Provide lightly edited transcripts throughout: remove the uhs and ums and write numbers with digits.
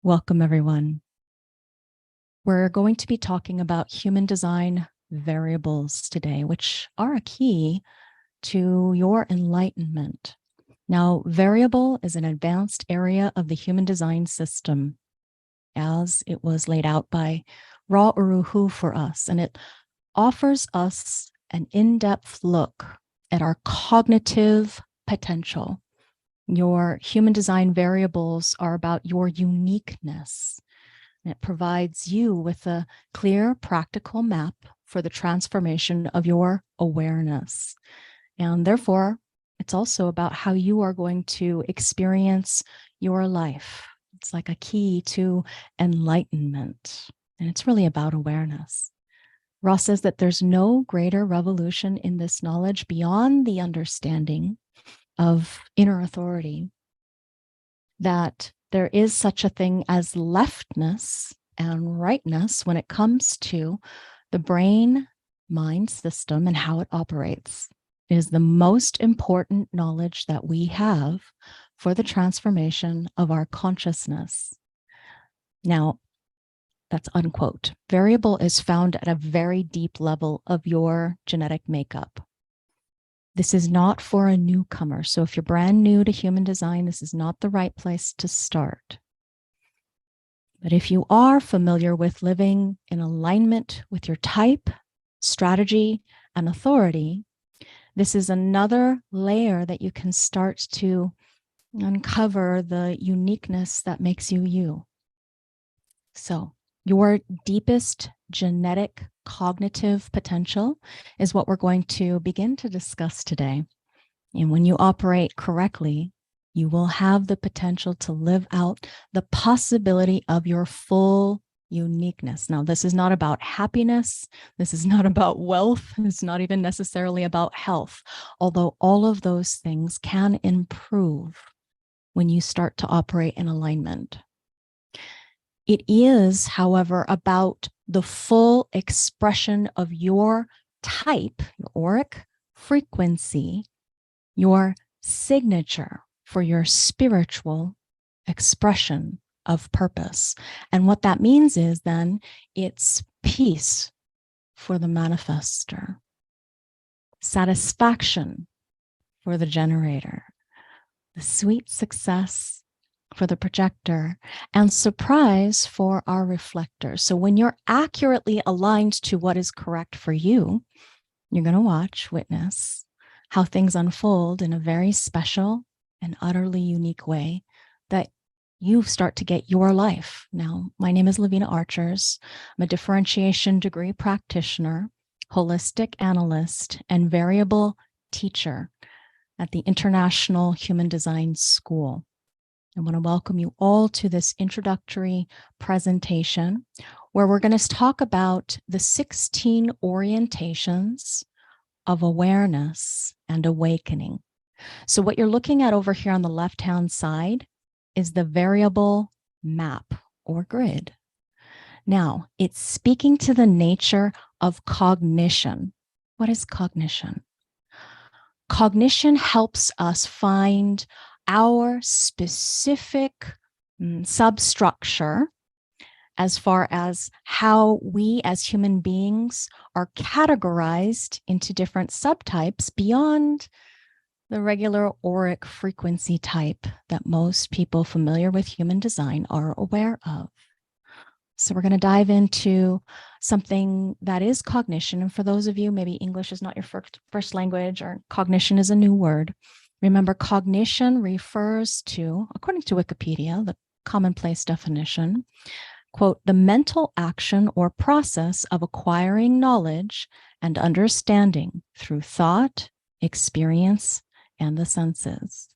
Welcome, everyone. We're going to be talking about human design variables today, which are a key to your enlightenment. Now, variable is an advanced area of the human design system as it was laid out by Uru Hu for us, and it offers us an in-depth look at our cognitive potential. Your human design variables are about your uniqueness. It provides you with a clear, practical map for the transformation of your awareness. And therefore, it's also about how you are going to experience your life. It's like a key to enlightenment. And it's really about awareness. Ross says that there's no greater revolution in this knowledge beyond the understanding of inner authority, that there is such a thing as leftness and rightness when it comes to the brain-mind system and how it operates. It is the most important knowledge that we have for the transformation of our consciousness. Now, that's unquote. Variable is found at a very deep level of your genetic makeup. This is not for a newcomer. So if you're brand new to human design, this is not the right place to start. But if you are familiar with living in alignment with your type, strategy, and authority, this is another layer that you can start to uncover the uniqueness that makes you you. So your deepest genetic cognitive potential is what we're going to begin to discuss today. And when you operate correctly, you will have the potential to live out the possibility of your full uniqueness. Now, this is not about happiness. This is not about wealth. It's not even necessarily about health, although all of those things can improve when you start to operate in alignment. It is, however, about the full expression of your type, your auric frequency, your signature for your spiritual expression of purpose. And what that means is then it's peace for the manifester, satisfaction for the generator, the sweet success for the projector, and surprise for our reflector. So when you're accurately aligned to what is correct for you, you're going to witness how things unfold in a very special and utterly unique way that you start to get your life. Now, my name is Laveena Archers. I'm a differentiation degree practitioner, holistic analyst, and variable teacher at the International Human Design School. I want to welcome you all to this introductory presentation where we're going to talk about the 16 orientations of awareness and awakening. So what you're looking at over here on the left-hand side is the variable map or grid. Now, it's speaking to the nature of cognition. What is cognition? Cognition helps us find our specific substructure as far as how we as human beings are categorized into different subtypes beyond the regular auric frequency type that most people familiar with human design are aware of. So we're going to dive into something that is cognition. And for those of you, maybe English is not your first language or cognition is a new word. Remember, cognition refers to, according to Wikipedia, the commonplace definition, quote, the mental action or process of acquiring knowledge and understanding through thought, experience, and the senses.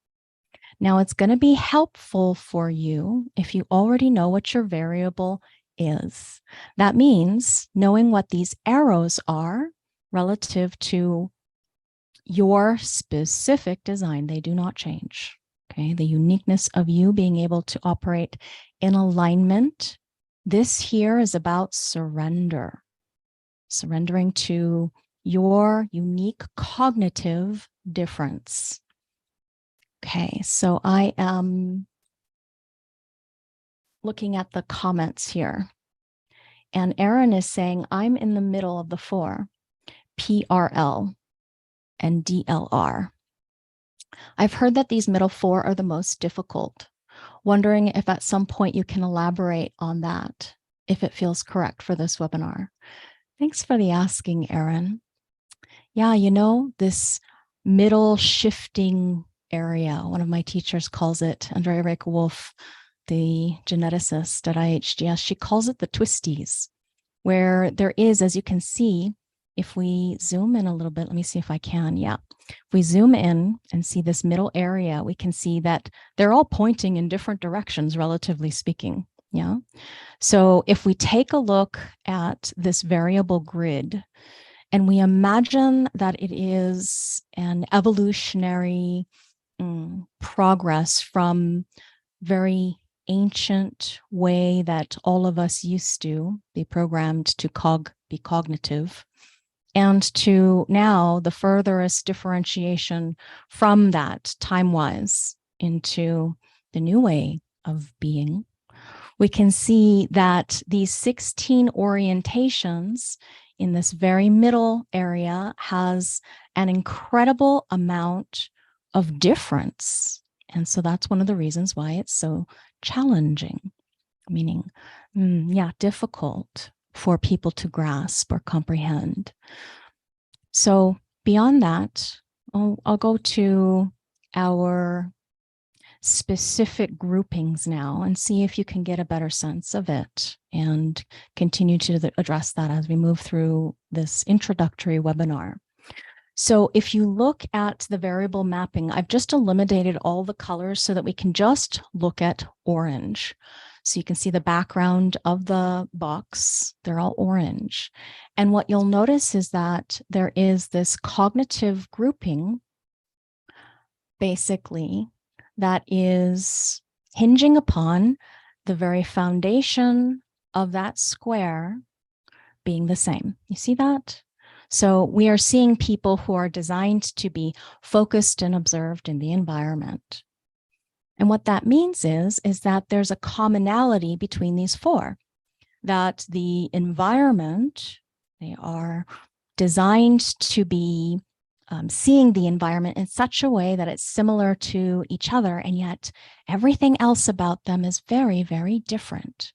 Now, it's going to be helpful for you if you already know what your variable is. That means knowing what these arrows are relative to your specific design. They do not change. Okay, the uniqueness of you being able to operate in alignment. This here is about surrender, surrendering to your unique cognitive difference. Okay, so I am looking at the comments here. And Erin is saying, I'm in the middle of the 4, PRL and DLR. I've heard that these middle 4 are the most difficult. Wondering if at some point you can elaborate on that, if it feels correct for this webinar. Thanks for the asking, Erin. Yeah, you know, this middle shifting area, one of my teachers calls it, Andrea Rake-Wolf, the geneticist at IHGS, she calls it the twisties, where there is, as you can see, if we zoom in a little bit, let me see if I can. Yeah. If we zoom in and see this middle area, we can see that they're all pointing in different directions, relatively speaking. Yeah. So if we take a look at this variable grid and we imagine that it is an evolutionary progress from very ancient way that all of us used to be programmed to be cognitive, and to now the furthest differentiation from that time-wise into the new way of being, we can see that these 16 orientations in this very middle area has an incredible amount of difference. And so that's one of the reasons why it's so challenging, meaning, difficult for people to grasp or comprehend. So beyond that, I'll go to our specific groupings now and see if you can get a better sense of it and continue to address that as we move through this introductory webinar. So if you look at the variable mapping, I've just eliminated all the colors so that we can just look at orange. So you can see the background of the box, they're all orange. And what you'll notice is that there is this cognitive grouping, basically, that is hinging upon the very foundation of that square being the same. You see that? So we are seeing people who are designed to be focused and observed in the environment. And what that means is that there's a commonality between these 4, that the environment, they are designed to be seeing the environment in such a way that it's similar to each other, and yet everything else about them is very, very different.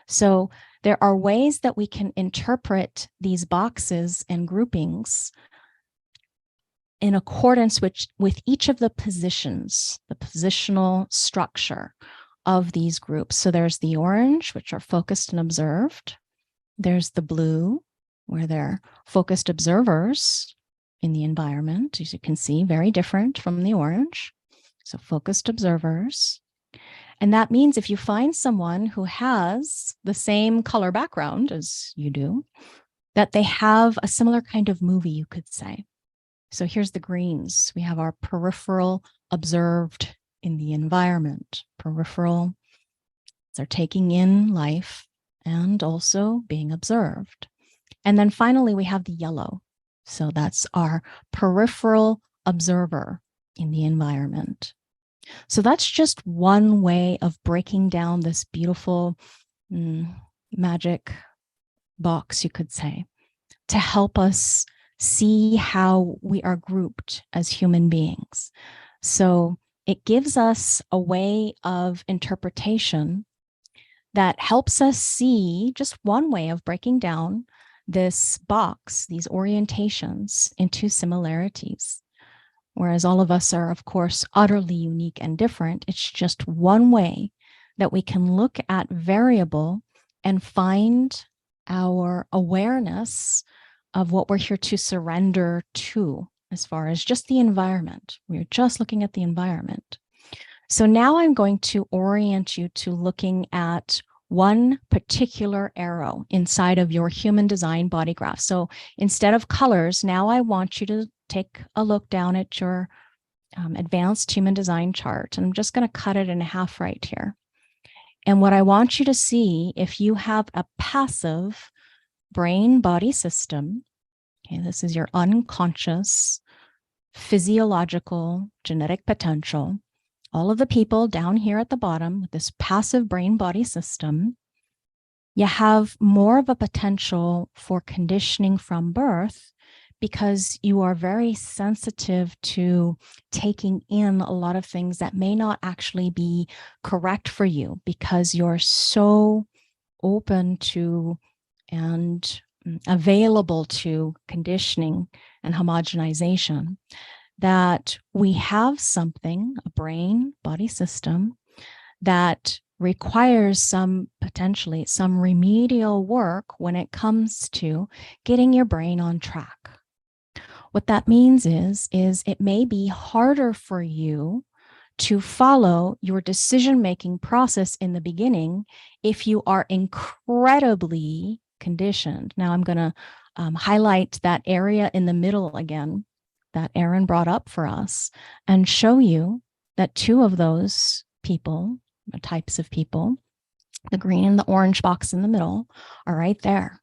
So there are ways that we can interpret these boxes and groupings in accordance with each of the positions, the positional structure of these groups. So there's the orange, which are focused and observed. There's the blue, where they're focused observers in the environment. As you can see, very different from the orange. So focused observers. And that means if you find someone who has the same color background as you do, that they have a similar kind of movie, you could say. So here's the greens. We have our peripheral observed in the environment. Peripheral, they're taking in life and also being observed. And then finally, we have the yellow. So that's our peripheral observer in the environment. So that's just one way of breaking down this beautiful magic box, you could say, to help us see how we are grouped as human beings. So it gives us a way of interpretation that helps us see just one way of breaking down this box, these orientations, into similarities. Whereas all of us are, of course, utterly unique and different. It's just one way that we can look at variable and find our awareness of what we're here to surrender to, as far as just the environment. We're just looking at the environment. So now I'm going to orient you to looking at one particular arrow inside of your human design body graph. So instead of colors, now I want you to take a look down at your advanced human design chart. And I'm just going to cut it in half right here. And what I want you to see, if you have a passive brain body system, okay, this is your unconscious physiological genetic potential, all of the people down here at the bottom with this passive brain body system, you have more of a potential for conditioning from birth because you are very sensitive to taking in a lot of things that may not actually be correct for you because you're so open to and available to conditioning and homogenization that we have something, a brain body system, that requires potentially some remedial work when it comes to getting your brain on track. What that means is it may be harder for you to follow your decision-making process in the beginning if you are incredibly conditioned. Now I'm going to highlight that area in the middle again that Aaron brought up for us and show you that two of those people, types of people, the green and the orange box in the middle, are right there.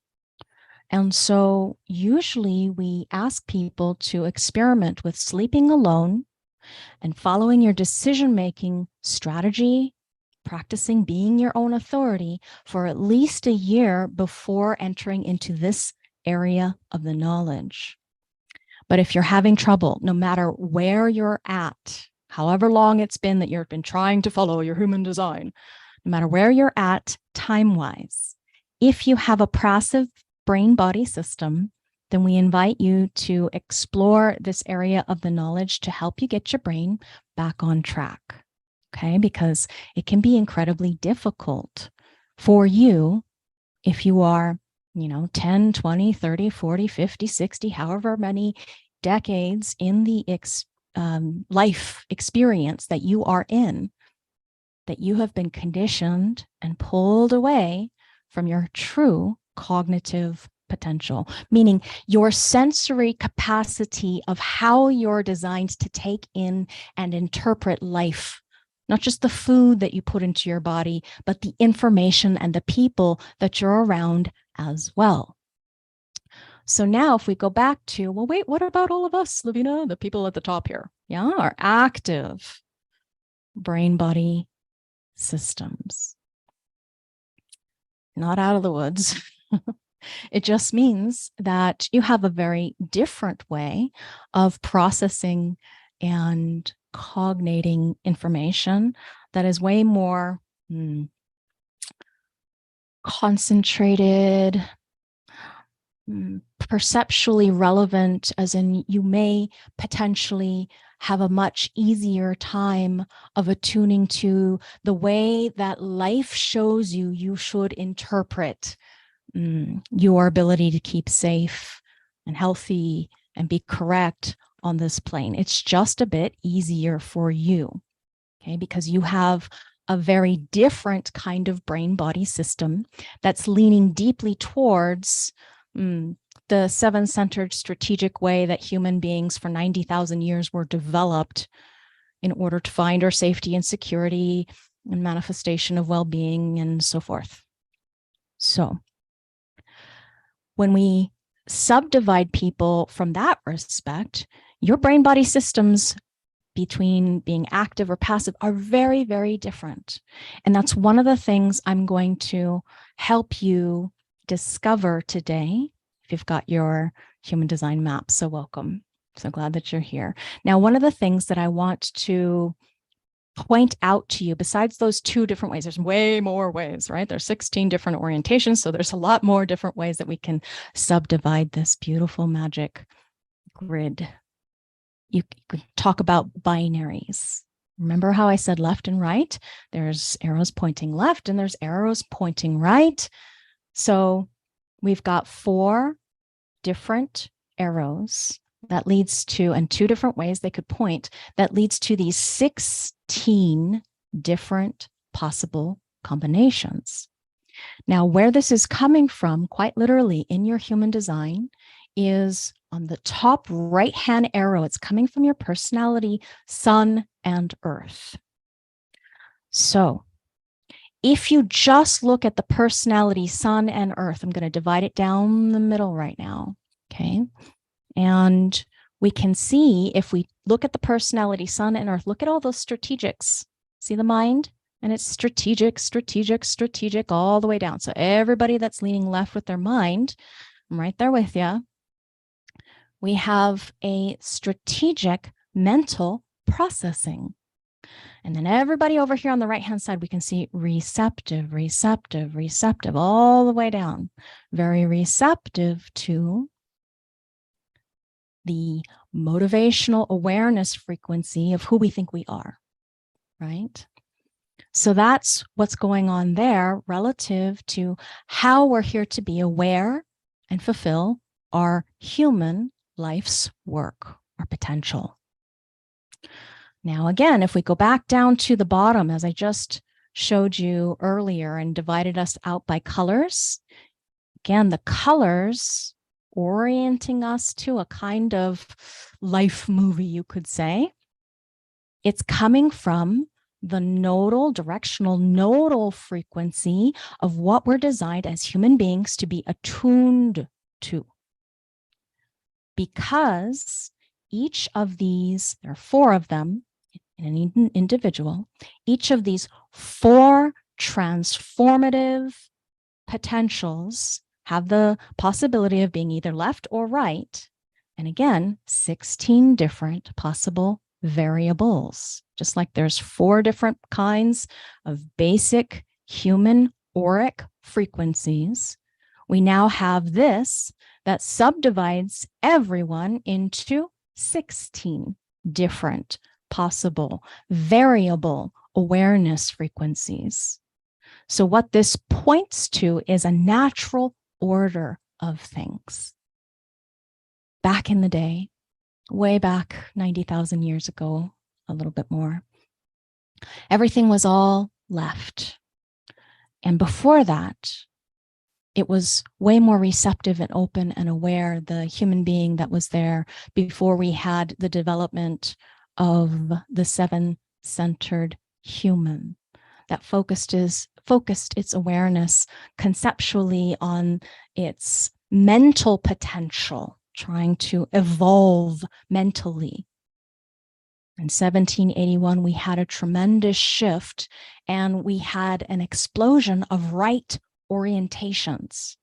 And so usually we ask people to experiment with sleeping alone and following your decision-making strategy, practicing being your own authority for at least a year before entering into this area of the knowledge. But if you're having trouble, no matter where you're at, however long it's been that you've been trying to follow your human design, no matter where you're at time-wise, if you have a passive brain-body system, then we invite you to explore this area of the knowledge to help you get your brain back on track, okay? Because it can be incredibly difficult for you if you are, 10, 20, 30, 40, 50, 60, however many decades in the life experience that you are in, that you have been conditioned and pulled away from your true cognitive potential, meaning your sensory capacity of how you're designed to take in and interpret life, not just the food that you put into your body, but the information and the people that you're around as well. So now if we go back to, well, wait, what about all of us, Laveena, the people at the top here? Yeah, our active brain-body systems. Not out of the woods. It just means that you have a very different way of processing and cognating information that is way more concentrated, perceptually relevant, as in you may potentially have a much easier time of attuning to the way that life shows you you should interpret your ability to keep safe and healthy and be correct on this plane. It's just a bit easier for you, okay? Because you have a very different kind of brain-body system that's leaning deeply towards the seven-centered strategic way that human beings for 90,000 years were developed in order to find our safety and security and manifestation of well-being and so forth. So when we subdivide people from that respect, your brain body systems between being active or passive are very, very different. And that's one of the things I'm going to help you discover today. If you've got your human design map, so welcome. So glad that you're here. Now, one of the things that I want to point out to you, besides those two different ways, there's way more ways, right? There's 16 different orientations. So there's a lot more different ways that we can subdivide this beautiful magic grid. You could talk about binaries. Remember how I said left and right? There's arrows pointing left and there's arrows pointing right. So we've got 4 different arrows that leads to, and 2 different ways they could point, that leads to these 16 different possible combinations. Now, where this is coming from, quite literally in your human design, is on the top right-hand arrow. It's coming from your personality, sun and earth. So if you just look at the personality, sun and earth, I'm going to divide it down the middle right now, okay? And we can see, if we look at the personality, sun and earth, look at all those strategics. See the mind? And it's strategic, strategic, strategic all the way down. So everybody that's leaning left with their mind, I'm right there with you. We have a strategic mental processing. And then everybody over here on the right-hand side, we can see receptive, receptive, receptive, all the way down. Very receptive to the motivational awareness frequency of who we think we are, right? So that's what's going on there relative to how we're here to be aware and fulfill our human life's work, our potential. Now, again, if we go back down to the bottom, as I just showed you earlier and divided us out by colors, again, the colors orienting us to a kind of life movie, you could say. It's coming from the nodal, directional nodal frequency of what we're designed as human beings to be attuned to. Because each of these, there are 4 of them in an individual, each of these 4 transformative potentials have the possibility of being either left or right. And again, 16 different possible variables. Just like there's 4 different kinds of basic human auric frequencies, we now have this that subdivides everyone into 16 different possible variable awareness frequencies. So what this points to is a natural order of things. Back in the day, way back 90,000 years ago, a little bit more, everything was all left. And before that, it was way more receptive and open and aware, the human being that was there before we had the development of the 7-centered human that focused its awareness conceptually on its mental potential, trying to evolve mentally. In 1781, we had a tremendous shift and we had an explosion of right orientations.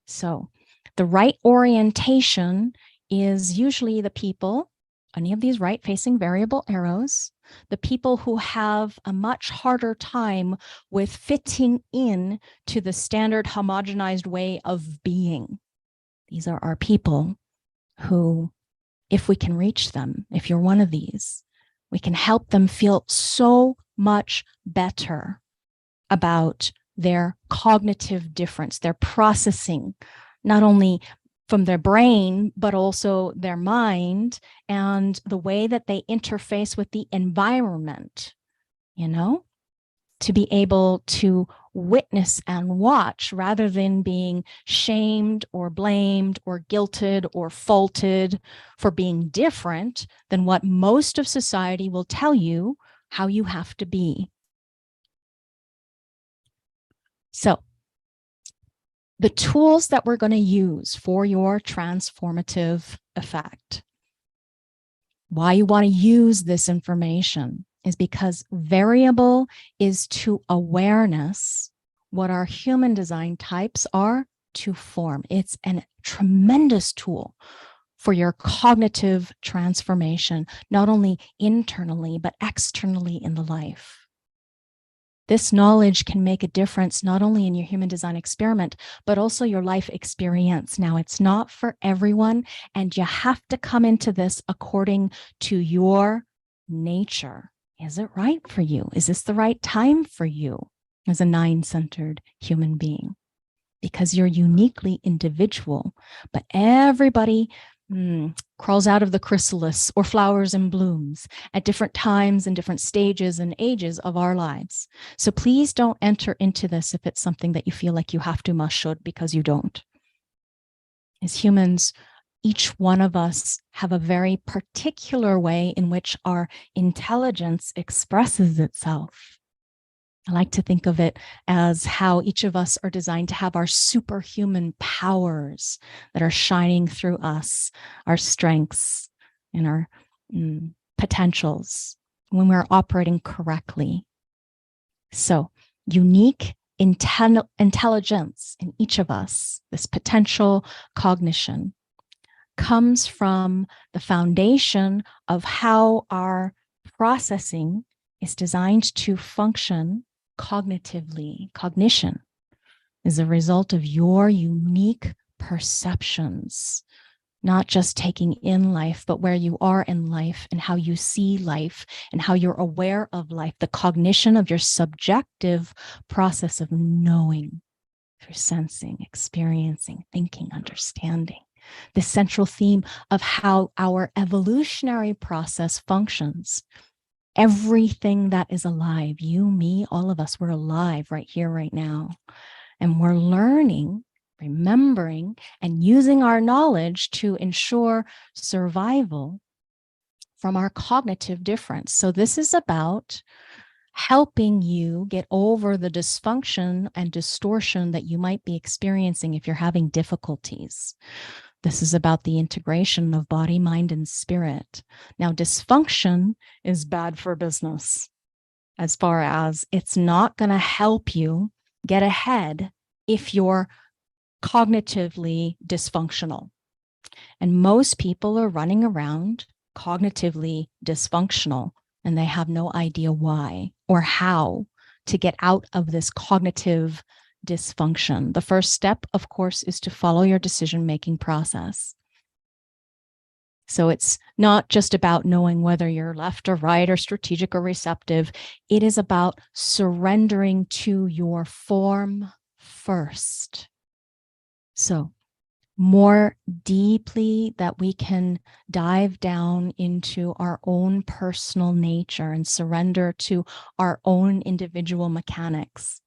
So the right orientation is usually the people, any of these right-facing variable arrows, the people who have a much harder time with fitting in to the standard homogenized way of being. These are our people who, if we can reach them, if you're one of these, we can help them feel so much better about their cognitive difference, their processing, not only from their brain, but also their mind and the way that they interface with the environment, you know, to be able to witness and watch rather than being shamed or blamed or guilted or faulted for being different than what most of society will tell you how you have to be. So the tools that we're going to use for your transformative effect, why you want to use this information is because variable is to awareness what our human design types are to form. It's a tremendous tool for your cognitive transformation, not only internally, but externally in the life. This knowledge can make a difference not only in your human design experiment, but also your life experience. Now, it's not for everyone, and you have to come into this according to your nature. Is it right for you? Is this the right time for you as a 9-centered human being? Because you're uniquely individual, but everybody crawls out of the chrysalis or flowers and blooms at different times and different stages and ages of our lives. So please don't enter into this if it's something that you feel like you have to, must, should, because you don't. As humans, each one of us have a very particular way in which our intelligence expresses itself. I like to think of it as how each of us are designed to have our superhuman powers that are shining through us, our strengths and our potentials when we're operating correctly. So, unique intelligence in each of us, this potential cognition, comes from the foundation of how our processing is designed to function cognitively. Cognition is a result of your unique perceptions, not just taking in life, but where you are in life and how you see life and how you're aware of life, the cognition of your subjective process of knowing through sensing, experiencing, thinking, understanding. The central theme of how our evolutionary process functions. Everything that is alive, you, me, all of us, we're alive right here, right now. And we're learning, remembering, and using our knowledge to ensure survival from our cognitive difference. So this is about helping you get over the dysfunction and distortion that you might be experiencing if you're having difficulties. This is about the integration of body, mind, and spirit. Now, dysfunction is bad for business as far as it's not going to help you get ahead if you're cognitively dysfunctional. And most people are running around cognitively dysfunctional, and they have no idea why or how to get out of this cognitive dysfunction. The first step, of course, is to follow your decision-making process. So it's not just about knowing whether you're left or right or strategic or receptive. It is about surrendering to your form first. So more deeply that we can dive down into our own personal nature and surrender to our own individual mechanics.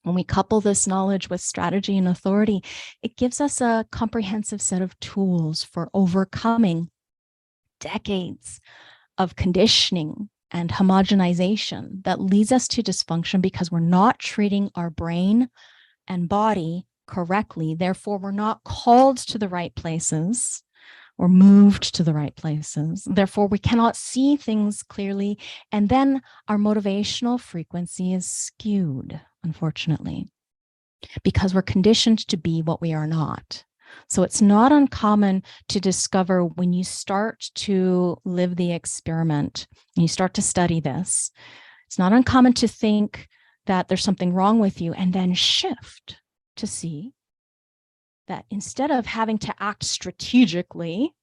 When we couple this knowledge with strategy and authority, it gives us a comprehensive set of tools for overcoming decades of conditioning and homogenization that leads us to dysfunction because we're not treating our brain and body correctly. Therefore, we're not called to the right places or moved to the right places. Therefore, we cannot see things clearly. And then our motivational frequency is skewed, unfortunately, because we're conditioned to be what we are not. So it's not uncommon to discover when you start to live the experiment and you start to study this, it's not uncommon to think that there's something wrong with you and then shift to see that instead of having to act strategically,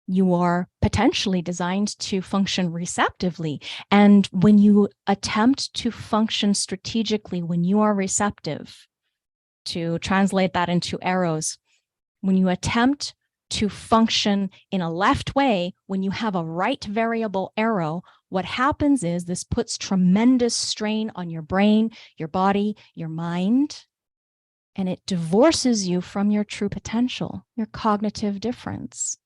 you are potentially designed to function receptively. And when you attempt to function strategically, when you are receptive, to translate that into arrows, when you attempt to function in a left way, when you have a right variable arrow, what happens is this puts tremendous strain on your brain, your body, your mind, and it divorces you from your true potential, your cognitive difference.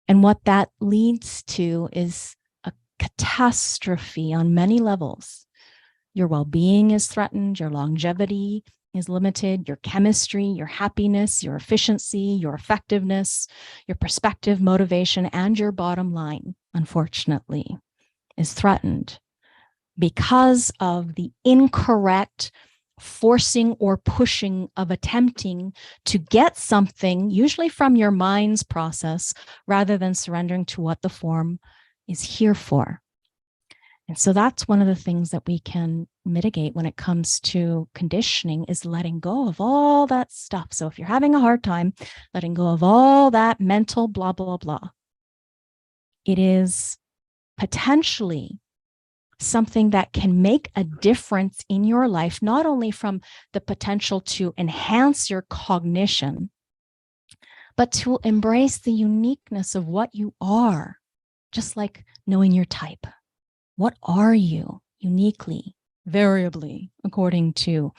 And what that leads to is a catastrophe on many levels. Your well-being is threatened, your longevity is limited, your chemistry, your happiness, your efficiency, your effectiveness, your perspective, motivation, and your bottom line, unfortunately, is threatened because of the incorrect forcing or pushing of attempting to get something, usually from your mind's process, rather than surrendering to what the form is here for. And so that's one of the things that we can mitigate when it comes to conditioning is letting go of all that stuff. So if you're having a hard time letting go of all that mental blah, blah, blah, it is potentially something that can make a difference in your life, not only from the potential to enhance your cognition, but to embrace the uniqueness of what you are, just like knowing your type. What are you uniquely, variably, according to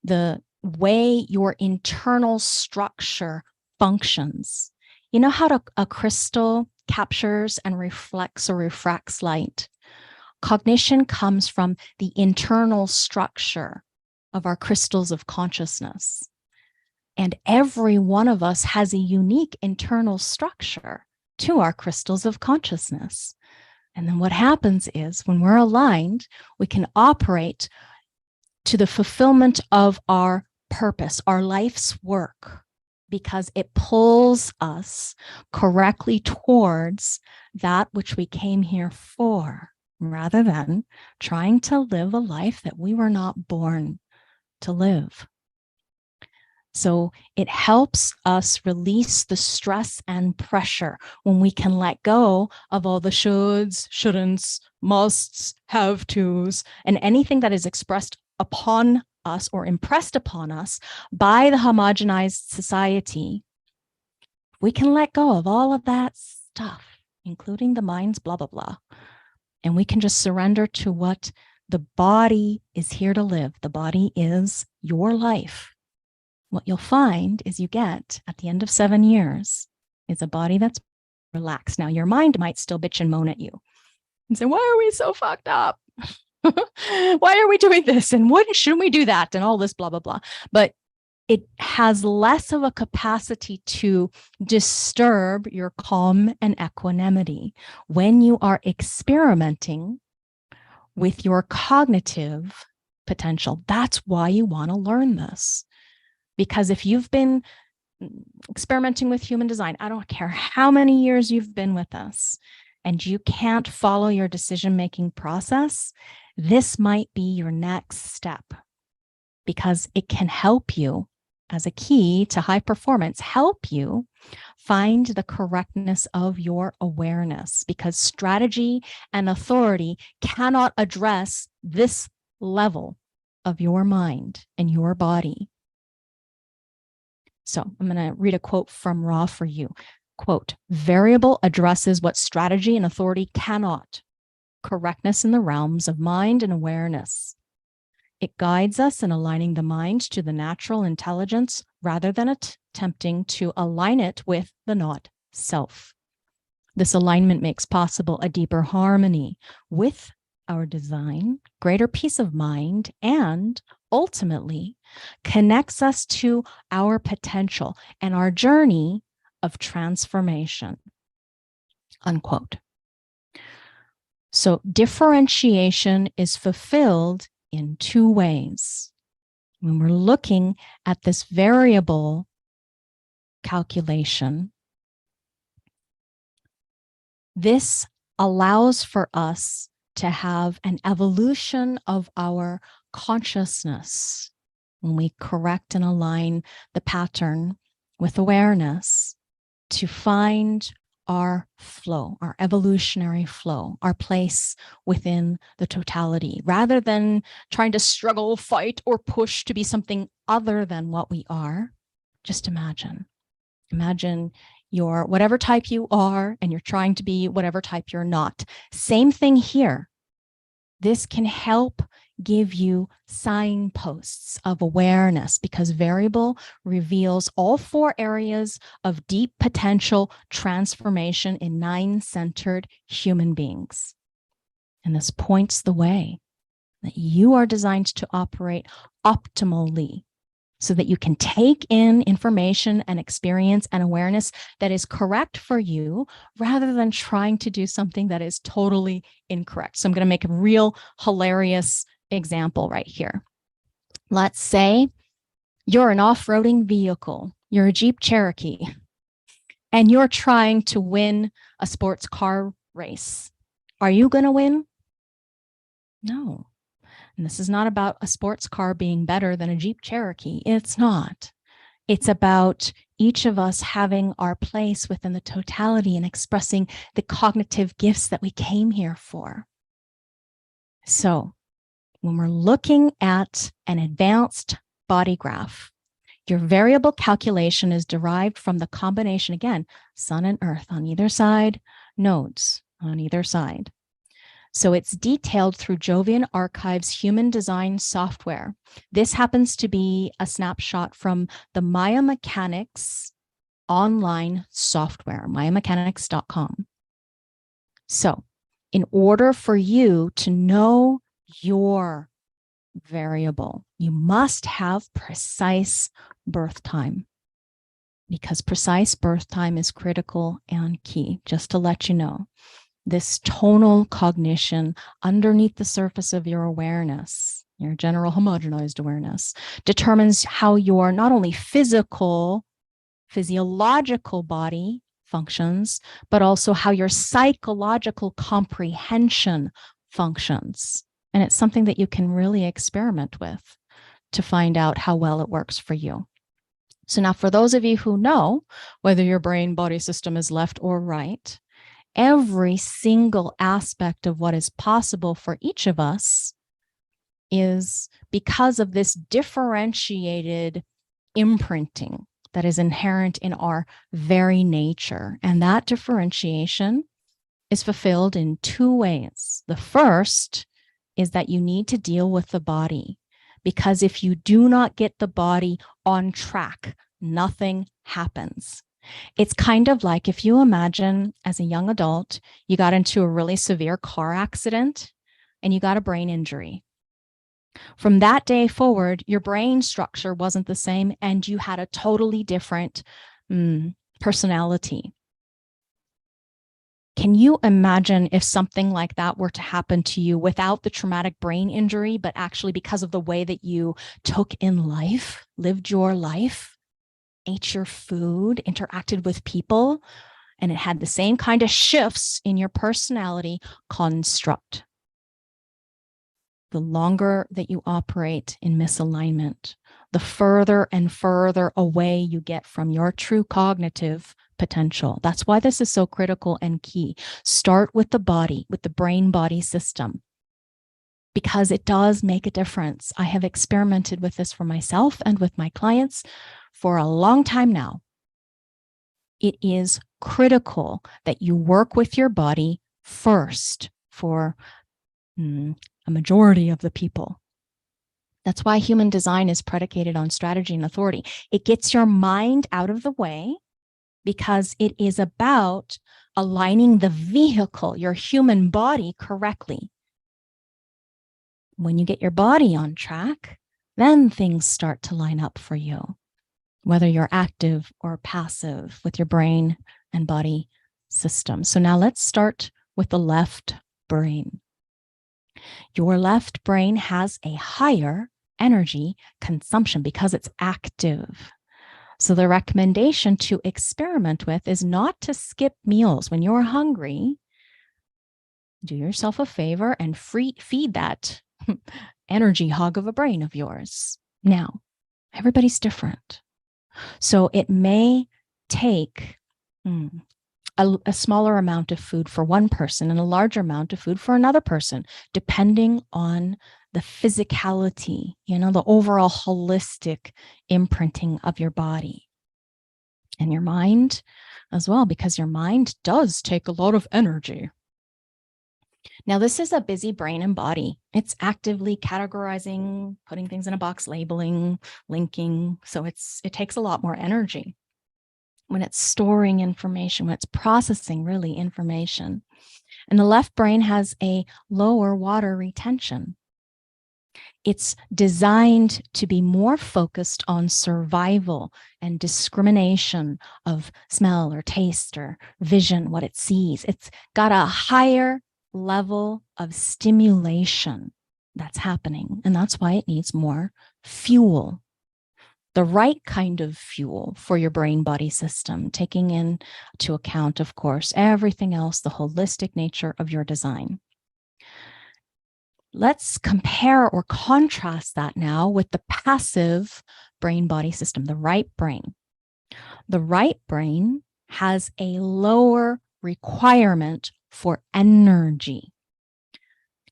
the way your internal structure functions? You know how a crystal captures and reflects or refracts light? Cognition comes from the internal structure of our crystals of consciousness. And every one of us has a unique internal structure to our crystals of consciousness. And then what happens is when we're aligned, we can operate to the fulfillment of our purpose, our life's work, because it pulls us correctly towards that which we came here for, rather than trying to live a life that we were not born to live. So it helps us release the stress and pressure when we can let go of all the shoulds, shouldn'ts, musts, have tos, and anything that is expressed upon us or impressed upon us by the homogenized society. We can let go of all of that stuff, including the mind's blah, blah, blah. And we can just surrender to what the body is here to live. The body is your life. What you'll find is you get at the end of 7 years is a body that's relaxed. Now, your mind might still bitch and moan at you and say, why are we so fucked up? Why are we doing this? And what shouldn't we do that? And all this blah, blah, blah. But it has less of a capacity to disturb your calm and equanimity when you are experimenting with your cognitive potential. That's why you want to learn this. Because if you've been experimenting with human design, I don't care how many years you've been with us, and you can't follow your decision-making process, this might be your next step, because it can help you as a key to high performance, help you find the correctness of your awareness, because strategy and authority cannot address this level of your mind and your body. So I'm going to read a quote from Ra for you. Quote, variable addresses what strategy and authority cannot. Correctness in the realms of mind and awareness. It guides us in aligning the mind to the natural intelligence rather than attempting to align it with the not self. This alignment makes possible a deeper harmony with our design, greater peace of mind, and ultimately connects us to our potential and our journey of transformation. Unquote. So differentiation is fulfilled in 2 ways. When we're looking at this variable calculation, this allows for us to have an evolution of our consciousness when we correct and align the pattern with awareness to find our flow, our evolutionary flow, our place within the totality, rather than trying to struggle, fight, or push to be something other than what we are. Just imagine you're whatever type you are, and you're trying to be whatever type you're not. Same thing here. This can help give you signposts of awareness, because variable reveals all 4 areas of deep potential transformation in 9-centered human beings. And this points the way that you are designed to operate optimally, so that you can take in information and experience and awareness that is correct for you, rather than trying to do something that is totally incorrect. So I'm going to make a real hilarious example right here. Let's say you're an off-roading vehicle, you're a Jeep Cherokee, and you're trying to win a sports car race. Are you going to win? No. And this is not about a sports car being better than a Jeep Cherokee. It's not. It's about each of us having our place within the totality and expressing the cognitive gifts that we came here for. So when we're looking at an advanced body graph, your variable calculation is derived from the combination, again, sun and earth on either side, nodes on either side. So it's detailed through Jovian Archive's human design software. This happens to be a snapshot from the Maya Mechanics online software, mayamechanics.com. So in order for you to know your variable, you must have precise birth time, because precise birth time is critical and key. Just to let you know, this tonal cognition underneath the surface of your awareness, your general homogenized awareness, determines how your not only physiological body functions, but also how your psychological comprehension functions. And it's something that you can really experiment with to find out how well it works for you. So now, for those of you who know whether your brain-body system is left or right, every single aspect of what is possible for each of us is because of this differentiated imprinting that is inherent in our very nature. And that differentiation is fulfilled in two ways. The first is that you need to deal with the body, because if you do not get the body on track, nothing happens. It's kind of like if you imagine as a young adult, you got into a really severe car accident and you got a brain injury. From that day forward, your brain structure wasn't the same and you had a totally different personality. Can you imagine if something like that were to happen to you without the traumatic brain injury, but actually because of the way that you took in life, lived your life, ate your food, interacted with people, and it had the same kind of shifts in your personality construct? The longer that you operate in misalignment, the further and further away you get from your true cognitive potential. That's why this is so critical and key. Start with the body, with the brain-body system, because it does make a difference. I have experimented with this for myself and with my clients for a long time now. It is critical that you work with your body first for a majority of the people. That's why human design is predicated on strategy and authority. It gets your mind out of the way because it is about aligning the vehicle, your human body, correctly. When you get your body on track, then things start to line up for you, whether you're active or passive with your brain and body system. So now let's start with the left brain. Your left brain has a higher energy consumption because it's active. So the recommendation to experiment with is not to skip meals. When you're hungry, do yourself a favor and feed that energy hog of a brain of yours. Now, everybody's different. So it may take a smaller amount of food for one person and a larger amount of food for another person, depending on the physicality, the overall holistic imprinting of your body and your mind as well, because your mind does take a lot of energy. Now, this is a busy brain and body. It's actively categorizing, putting things in a box, labeling, linking. So it takes a lot more energy when it's storing information, when it's processing really information. And the left brain has a lower water retention. It's designed to be more focused on survival and discrimination of smell or taste or vision, what it sees. It's got a higher level of stimulation that's happening, and that's why it needs more fuel. The right kind of fuel for your brain-body system, taking into account, of course, everything else, the holistic nature of your design. Let's compare or contrast that now with the passive brain-body system, the right brain. The right brain has a lower requirement for energy.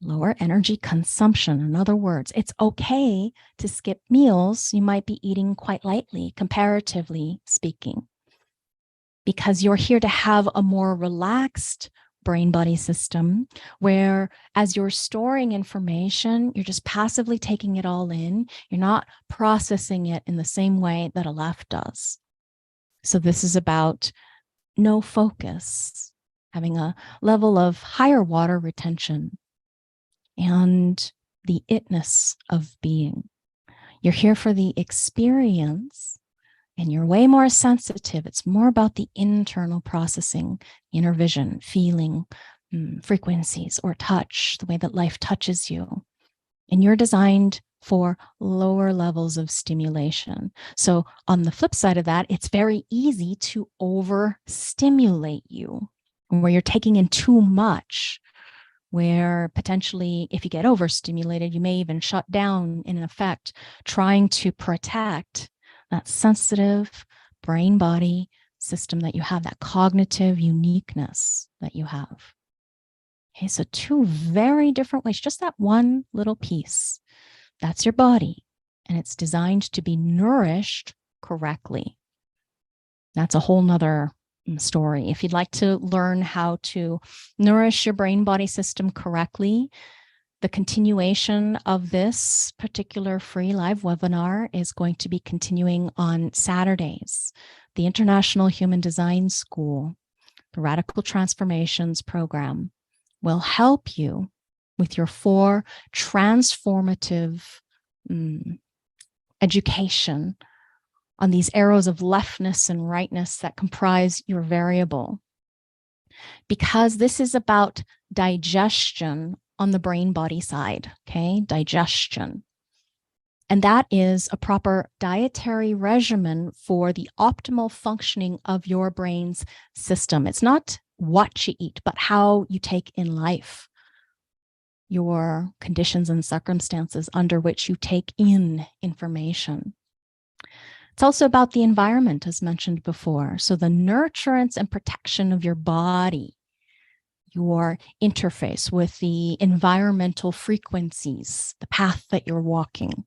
Lower energy consumption. In other words, it's okay to skip meals. You might be eating quite lightly, comparatively speaking, because you're here to have a more relaxed brain-body system where as you're storing information, you're just passively taking it all in. You're not processing it in the same way that a left does. So this is about no focus having a level of higher water retention, and the itness of being. You're here for the experience, and you're way more sensitive. It's more about the internal processing, inner vision, feeling, frequencies, or touch, the way that life touches you. And you're designed for lower levels of stimulation. So on the flip side of that, it's very easy to overstimulate you, where you're taking in too much, where potentially if you get overstimulated, you may even shut down in effect, trying to protect that sensitive brain-body system that you have, that cognitive uniqueness that you have. Okay, so two very different ways, just that one little piece. That's your body, and it's designed to be nourished correctly. That's a whole nother story. If you'd like to learn how to nourish your brain-body system correctly, the continuation of this particular free live webinar is going to be continuing on Saturdays. The International Human Design School, the Radical Transformations program, will help you with your 4 transformative education on these arrows of leftness and rightness that comprise your variable. Because this is about digestion on the brain-body side, okay? Digestion. And that is a proper dietary regimen for the optimal functioning of your brain's system. It's not what you eat, but how you take in life, your conditions and circumstances under which you take in information. It's also about the environment, as mentioned before. So the nurturance and protection of your body, your interface with the environmental frequencies, the path that you're walking.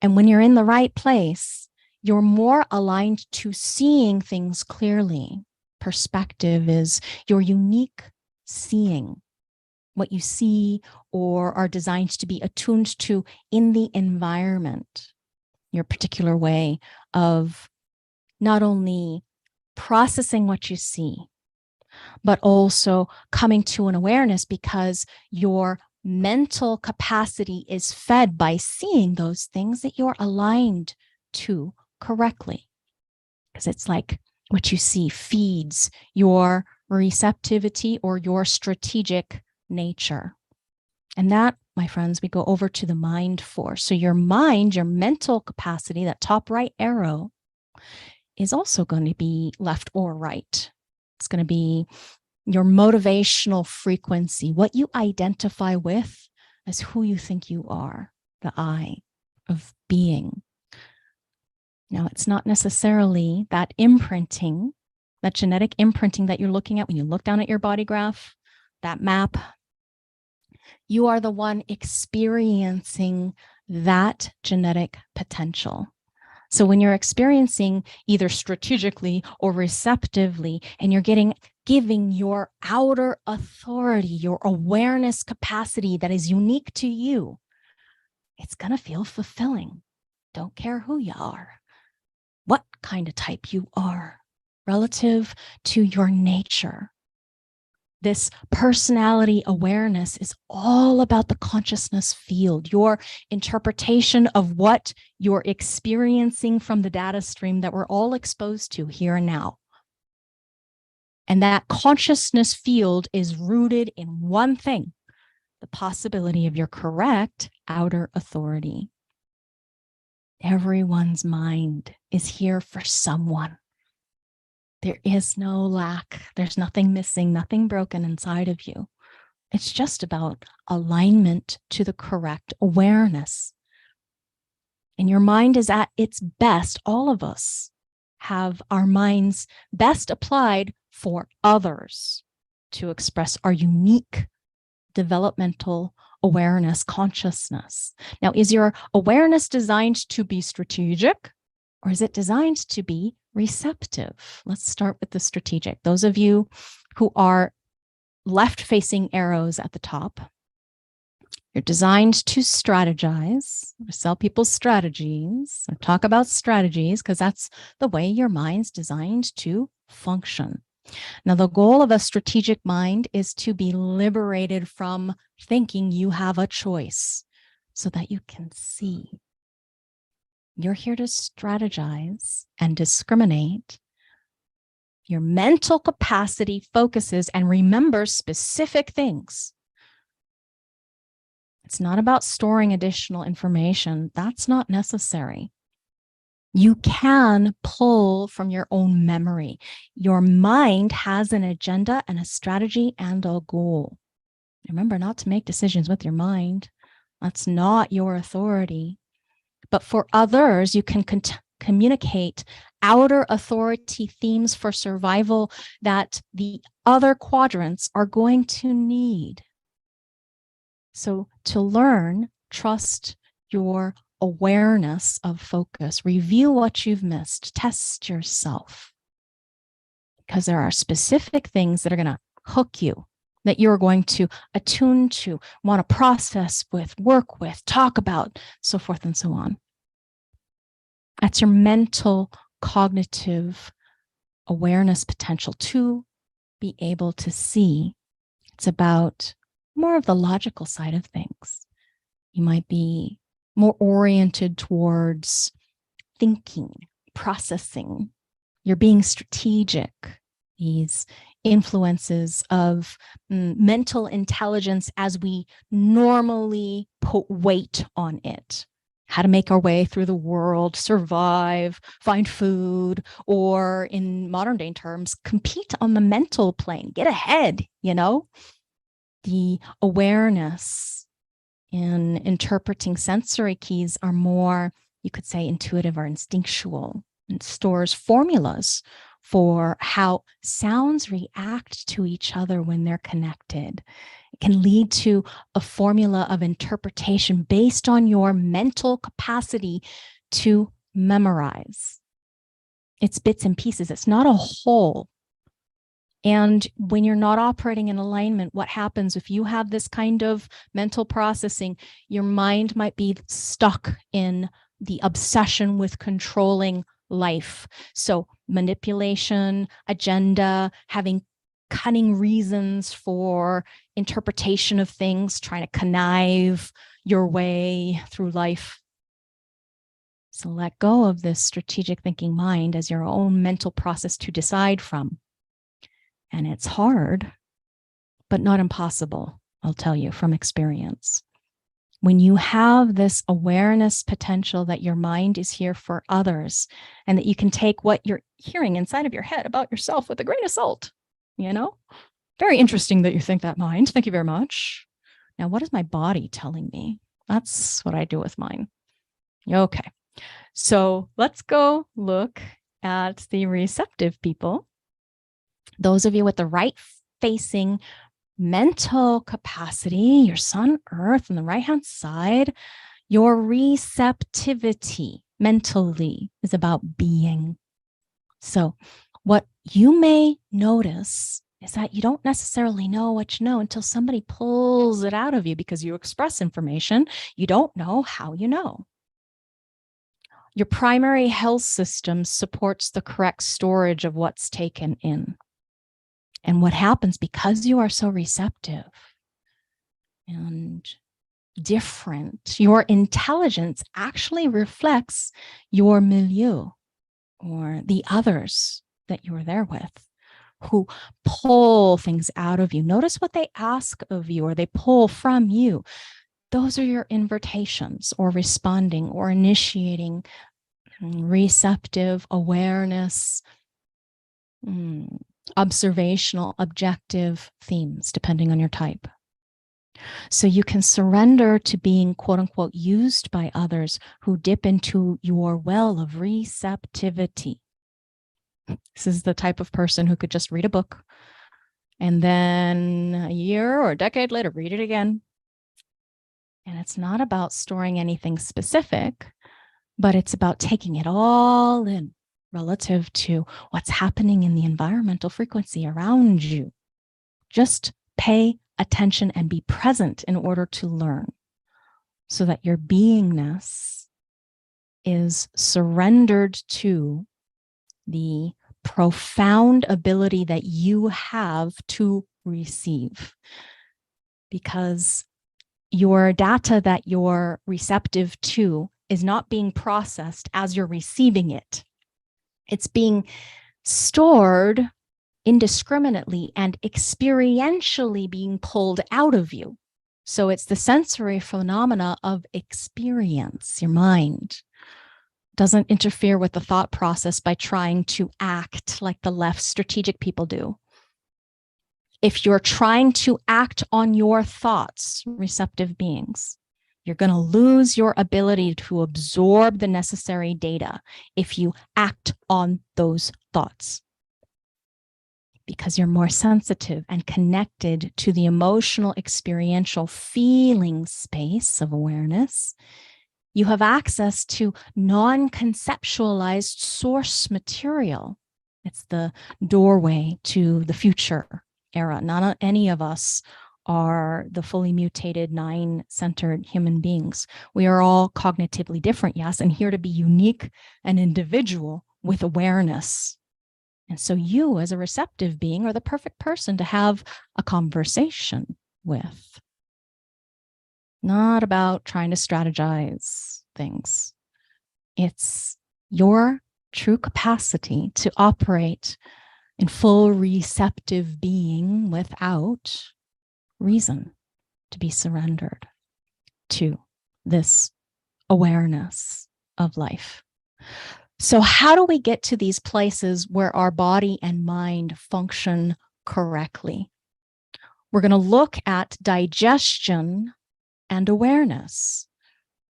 And when you're in the right place, you're more aligned to seeing things clearly. Perspective is your unique seeing, what you see or are designed to be attuned to in the environment. Your particular way of not only processing what you see, but also coming to an awareness, because your mental capacity is fed by seeing those things that you're aligned to correctly. Because it's like what you see feeds your receptivity or your strategic nature. And that, my friends, we go over to the mind for. So your mind, your mental capacity, that top right arrow, is also going to be left or right. It's going to be your motivational frequency, what you identify with as who you think you are, the I of being. Now, it's not necessarily that imprinting, that genetic imprinting that you're looking at when you look down at your body graph, that map. You are the one experiencing that genetic potential. So when you're experiencing either strategically or receptively, and you're giving your outer authority, your awareness capacity that is unique to you, it's going to feel fulfilling. Don't care who you are, what kind of type you are relative to your nature. This personality awareness is all about the consciousness field, your interpretation of what you're experiencing from the data stream that we're all exposed to here and now. And that consciousness field is rooted in one thing, the possibility of your correct outer authority. Everyone's mind is here for someone. There is no lack. There's nothing missing, nothing broken inside of you. It's just about alignment to the correct awareness. And your mind is at its best. All of us have our minds best applied for others to express our unique developmental awareness, consciousness. Now, is your awareness designed to be strategic, or is it designed to be receptive? Let's start with the strategic. Those of you who are left-facing arrows at the top, you're designed to strategize, or sell people strategies, or talk about strategies, because that's the way your mind's designed to function. Now, the goal of a strategic mind is to be liberated from thinking you have a choice so that you can see. You're here to strategize and discriminate. Your mental capacity focuses and remembers specific things. It's not about storing additional information. That's not necessary. You can pull from your own memory. Your mind has an agenda and a strategy and a goal. Remember not to make decisions with your mind. That's not your authority. But for others, you can communicate outer authority themes for survival that the other quadrants are going to need. So to learn, trust your awareness of focus, review what you've missed, test yourself. Because there are specific things that are going to hook you, that you're going to attune to, want to process with, work with, talk about, so forth and so on. That's your mental, cognitive awareness potential to be able to see. It's about more of the logical side of things. You might be more oriented towards thinking, processing. You're being strategic. These influences of mental intelligence as we normally put weight on it. How to make our way through the world, survive, find food, or in modern day terms, compete on the mental plane, get ahead, you know? The awareness in interpreting sensory keys are more, you could say, intuitive or instinctual, and stores formulas for how sounds react to each other when they're connected. It can lead to a formula of interpretation based on your mental capacity to memorize. It's bits and pieces. It's not a whole. And when you're not operating in alignment, what happens if you have this kind of mental processing? Your mind might be stuck in the obsession with controlling life. So manipulation, agenda, having cunning reasons for interpretation of things, trying to connive your way through life. So let go of this strategic thinking mind as your own mental process to decide from. And it's hard, but not impossible, I'll tell you from experience. When you have this awareness potential that your mind is here for others and that you can take what you're hearing inside of your head about yourself with a grain of salt, you know? Very interesting that you think that, mind. Thank you very much. Now, what is my body telling me? That's what I do with mine. Okay. So let's go look at the receptive people. Those of you with the right facing mental capacity, your sun, earth on the right-hand side, your receptivity mentally is about being. So what you may notice is that you don't necessarily know what you know until somebody pulls it out of you because you express information. You don't know how you know. Your primary health system supports the correct storage of what's taken in. And what happens because you are so receptive and different, your intelligence actually reflects your milieu or the others that you're there with who pull things out of you. Notice what they ask of you or they pull from you. Those are your invitations or responding or initiating receptive awareness, observational, objective themes, depending on your type. So you can surrender to being, quote unquote, used by others who dip into your well of receptivity. This is the type of person who could just read a book and then a year or a decade later, read it again. And it's not about storing anything specific, but it's about taking it all in relative to what's happening in the environmental frequency around you. Just pay attention and be present in order to learn so that your beingness is surrendered to the profound ability that you have to receive, because your data that you're receptive to is not being processed as you're receiving it. It's being stored indiscriminately and experientially being pulled out of you. So it's the sensory phenomena of experience. Your mind doesn't interfere with the thought process by trying to act like the left strategic people do. If you're trying to act on your thoughts, receptive beings, you're going to lose your ability to absorb the necessary data if you act on those thoughts, because you're more sensitive and connected to the emotional, experiential, feeling space of awareness. You have access to non-conceptualized source material. It's the doorway to the future era. Not any of us are the fully mutated, nine-centered human beings. We are all cognitively different, yes, and here to be unique and individual with awareness. And so you, as a receptive being, are the perfect person to have a conversation with. Not about trying to strategize things. It's your true capacity to operate in full receptive being without reason, to be surrendered to this awareness of life. So how do we get to these places where our body and mind function correctly? We're going to look at digestion and awareness.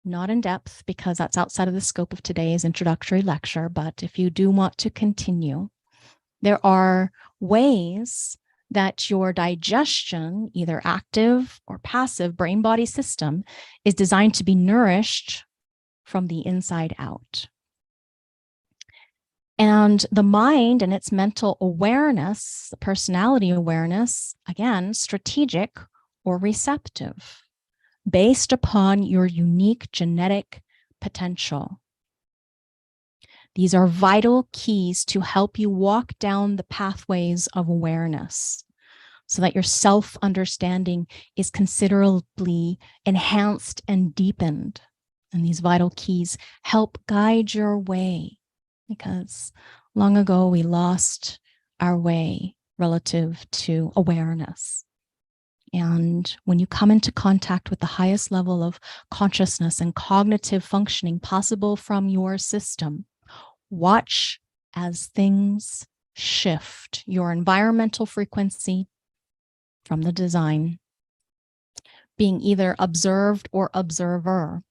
Not in depth, because that's outside of the scope of today's introductory lecture, but if you do want to continue, there are ways that your digestion, either active or passive brain-body system, is designed to be nourished from the inside out. And the mind and its mental awareness, the personality awareness, again, strategic or receptive, based upon your unique genetic potential. These are vital keys to help you walk down the pathways of awareness so that your self-understanding is considerably enhanced and deepened. And these vital keys help guide your way, because long ago we lost our way relative to awareness. And when you come into contact with the highest level of consciousness and cognitive functioning possible from your system, watch as things shift. Your environmental frequency from the design being either observed or observer,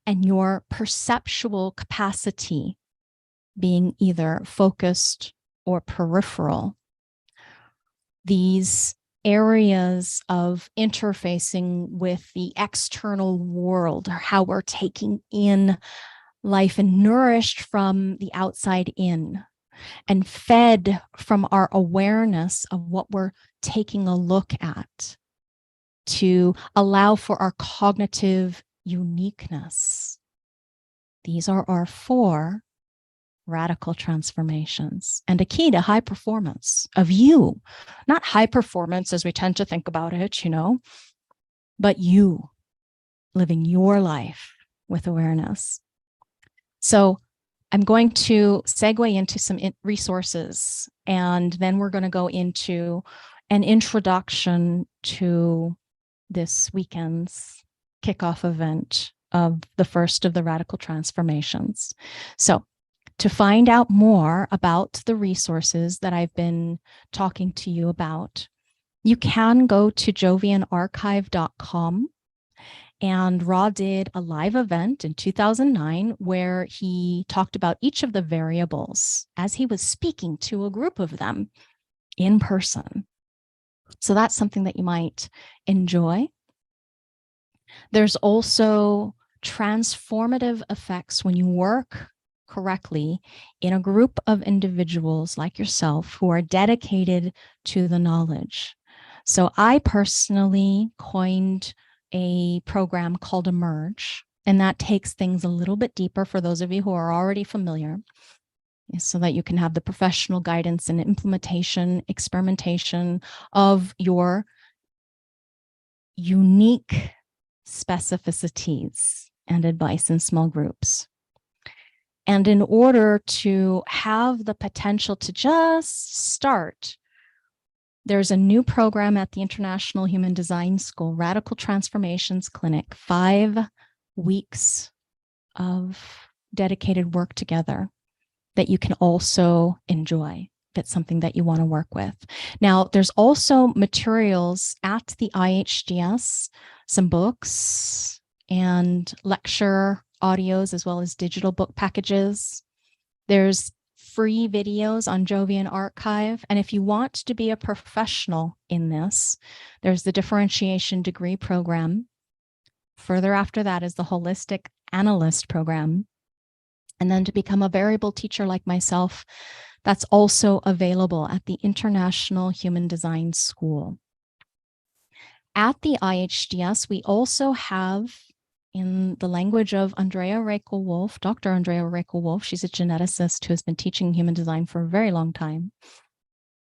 and your perceptual capacity being either focused or peripheral. These areas of interfacing with the external world, or how we're taking in life and nourished from the outside in, and fed from our awareness of what we're taking a look at, to allow for our cognitive uniqueness. These are our 4 radical transformations, and a key to high performance of you. Not high performance as we tend to think about it, but you living your life with awareness. So I'm going to segue into some resources, and then we're going to go into an introduction to this weekend's kickoff event of the first of the radical transformations. So to find out more about the resources that I've been talking to you about, you can go to jovianarchive.com. And Ra did a live event in 2009 where he talked about each of the variables as he was speaking to a group of them in person. So that's something that you might enjoy. There's also transformative effects when you work correctly in a group of individuals like yourself who are dedicated to the knowledge. So I personally coined a program called Emerge, and that takes things a little bit deeper for those of you who are already familiar. so that you can have the professional guidance and implementation, experimentation of your unique specificities and advice in small groups. And in order to have the potential to just start, there's a new program at the International Human Design School, Radical Transformations Clinic, 5 weeks of dedicated work together that you can also enjoy. If it's something that you want to work with. Now, there's also materials at the IHDS, some books and lecture audios, as well as digital book packages. There's free videos on Jovian Archive. And if you want to be a professional in this, there's the differentiation degree program. Further after that is the holistic analyst program. And then to become a variable teacher like myself, that's also available at the International Human Design School. At the IHDS, we also have, in the language of Andrea Rekel-Wolf, Dr. Andrea Rekel-Wolf, she's a geneticist who has been teaching human design for a very long time.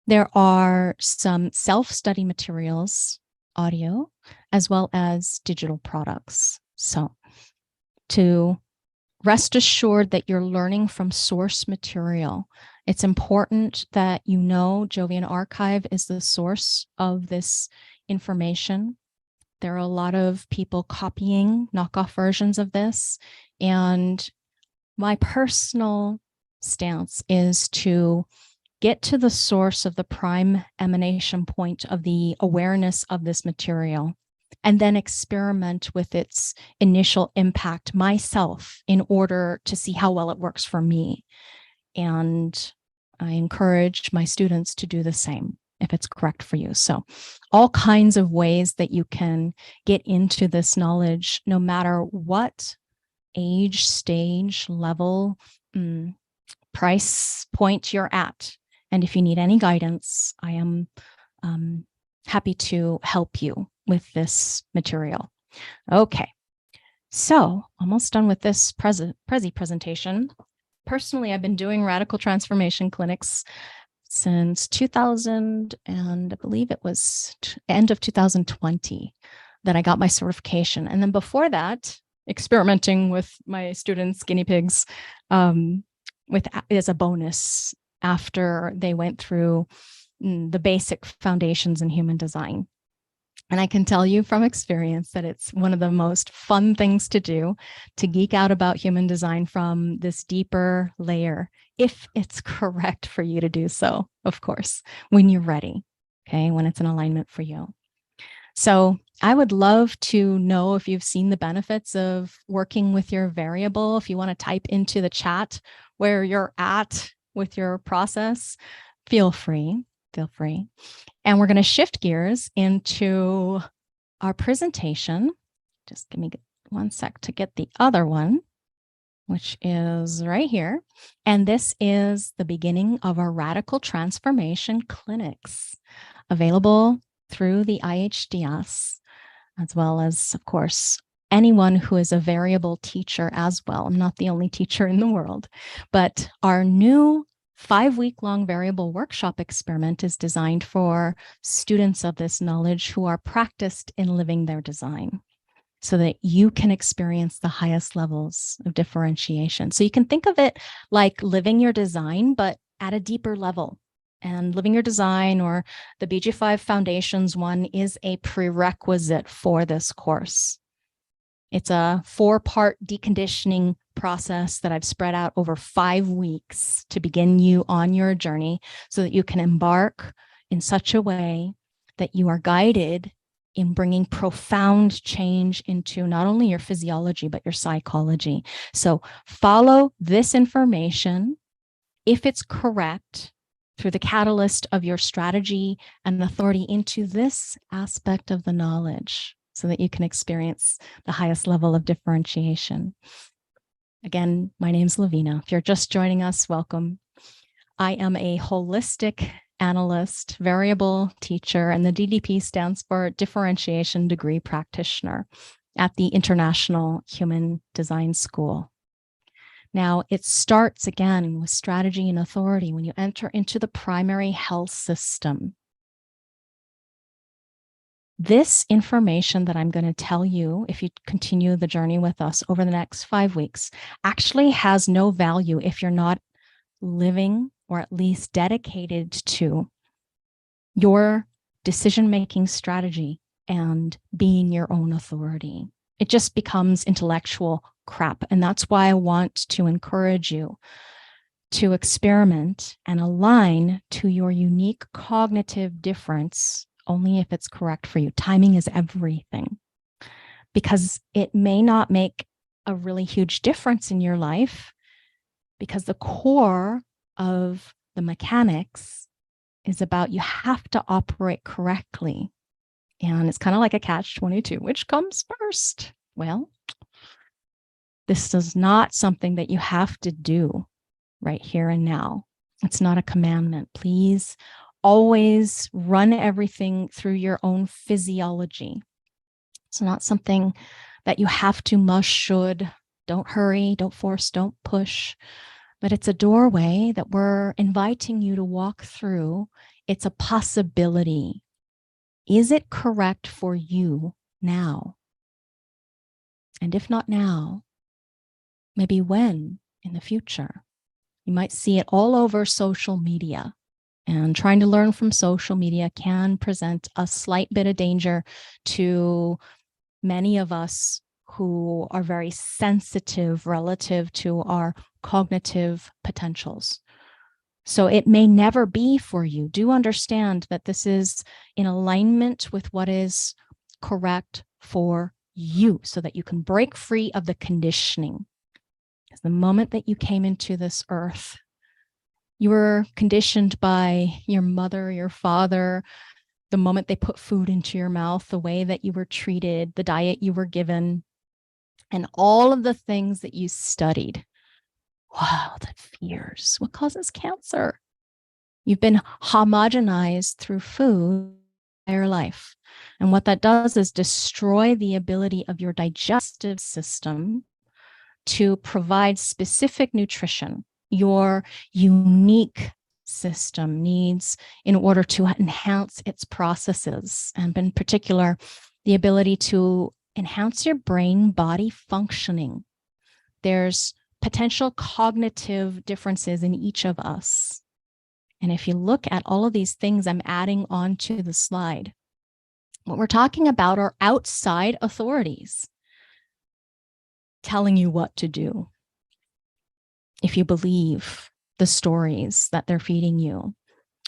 There are some self-study materials, audio, as well as digital products. So to rest assured that you're learning from source material. It's important that you know Jovian Archive is the source of this information. There are a lot of people copying knockoff versions of this. And my personal stance is to get to the source of the prime emanation point of the awareness of this material, and then experiment with its initial impact myself in order to see how well it works for me. And I encourage my students to do the same if it's correct for you. So all kinds of ways that you can get into this knowledge, no matter what age, stage, level, price point you're at. And if you need any guidance, I am happy to help you with this material. Okay, so almost done with this Prezi presentation. Personally, I've been doing radical transformation clinics since 2000, and I believe it was end of 2020 that I got my certification. And then before that, experimenting with my students, guinea pigs, as a bonus after they went through the basic foundations in human design. And I can tell you from experience that it's one of the most fun things to do, to geek out about human design from this deeper layer, if it's correct for you to do so, of course, when you're ready, okay, when it's an alignment for you. So I would love to know if you've seen the benefits of working with your variable. If you want to type into the chat where you're at with your process, feel free. And we're going to shift gears into our presentation. Just give me 1 sec to get the other one, which is right here. And this is the beginning of our radical transformation clinics, available through the IHDS, as well as, of course, anyone who is a variable teacher as well. I'm not the only teacher in the world, but our new 5-week-long variable workshop experiment is designed for students of this knowledge who are practiced in living their design, so that you can experience the highest levels of differentiation. So you can think of it like living your design, but at a deeper level. And living your design, or the BG5 Foundations one, is a prerequisite for this course. It's a 4-part deconditioning process that I've spread out over 5 weeks to begin you on your journey, so that you can embark in such a way that you are guided in bringing profound change into not only your physiology, but your psychology. So follow this information, if it's correct, through the catalyst of your strategy and authority into this aspect of the knowledge, so that you can experience the highest level of differentiation. Again, my name's Laveena. If you're just joining us, welcome. I am a holistic analyst, variable teacher, and the DDP stands for Differentiation Degree Practitioner at the International Human Design School. Now, it starts again with strategy and authority when you enter into the primary health system. This information that I'm going to tell you, if you continue the journey with us over the next 5 weeks, actually has no value if you're not living or at least dedicated to your decision-making strategy and being your own authority. It just becomes intellectual crap. And that's why I want to encourage you to experiment and align to your unique cognitive difference only if it's correct for you. Timing is everything, because it may not make a really huge difference in your life, because the core of the mechanics is about you have to operate correctly. And it's kind of like a catch-22, which comes first? Well, this is not something that you have to do right here and now. It's not a commandment. Please always run everything through your own physiology. It's not something that you have to, must, should. Don't hurry, don't force, don't push. But it's a doorway that we're inviting you to walk through. It's a possibility. Is it correct for you now? And if not now, maybe when in the future? You might see it all over social media, and trying to learn from social media can present a slight bit of danger to many of us who are very sensitive relative to our cognitive potentials. So it may never be for you. Do understand that this is in alignment with what is correct for you, so that you can break free of the conditioning. Because the moment that you came into this earth, you were conditioned by your mother, your father, the moment they put food into your mouth, the way that you were treated, the diet you were given, and all of the things that you studied. Wow, the fears. What causes cancer? You've been homogenized through food your life. And what that does is destroy the ability of your digestive system to provide specific nutrition. Your unique system needs in order to enhance its processes, and in particular, the ability to enhance your brain body functioning. There's potential cognitive differences in each of us. And if you look at all of these things I'm adding onto the slide, what we're talking about are outside authorities telling you what to do. If you believe the stories that they're feeding you,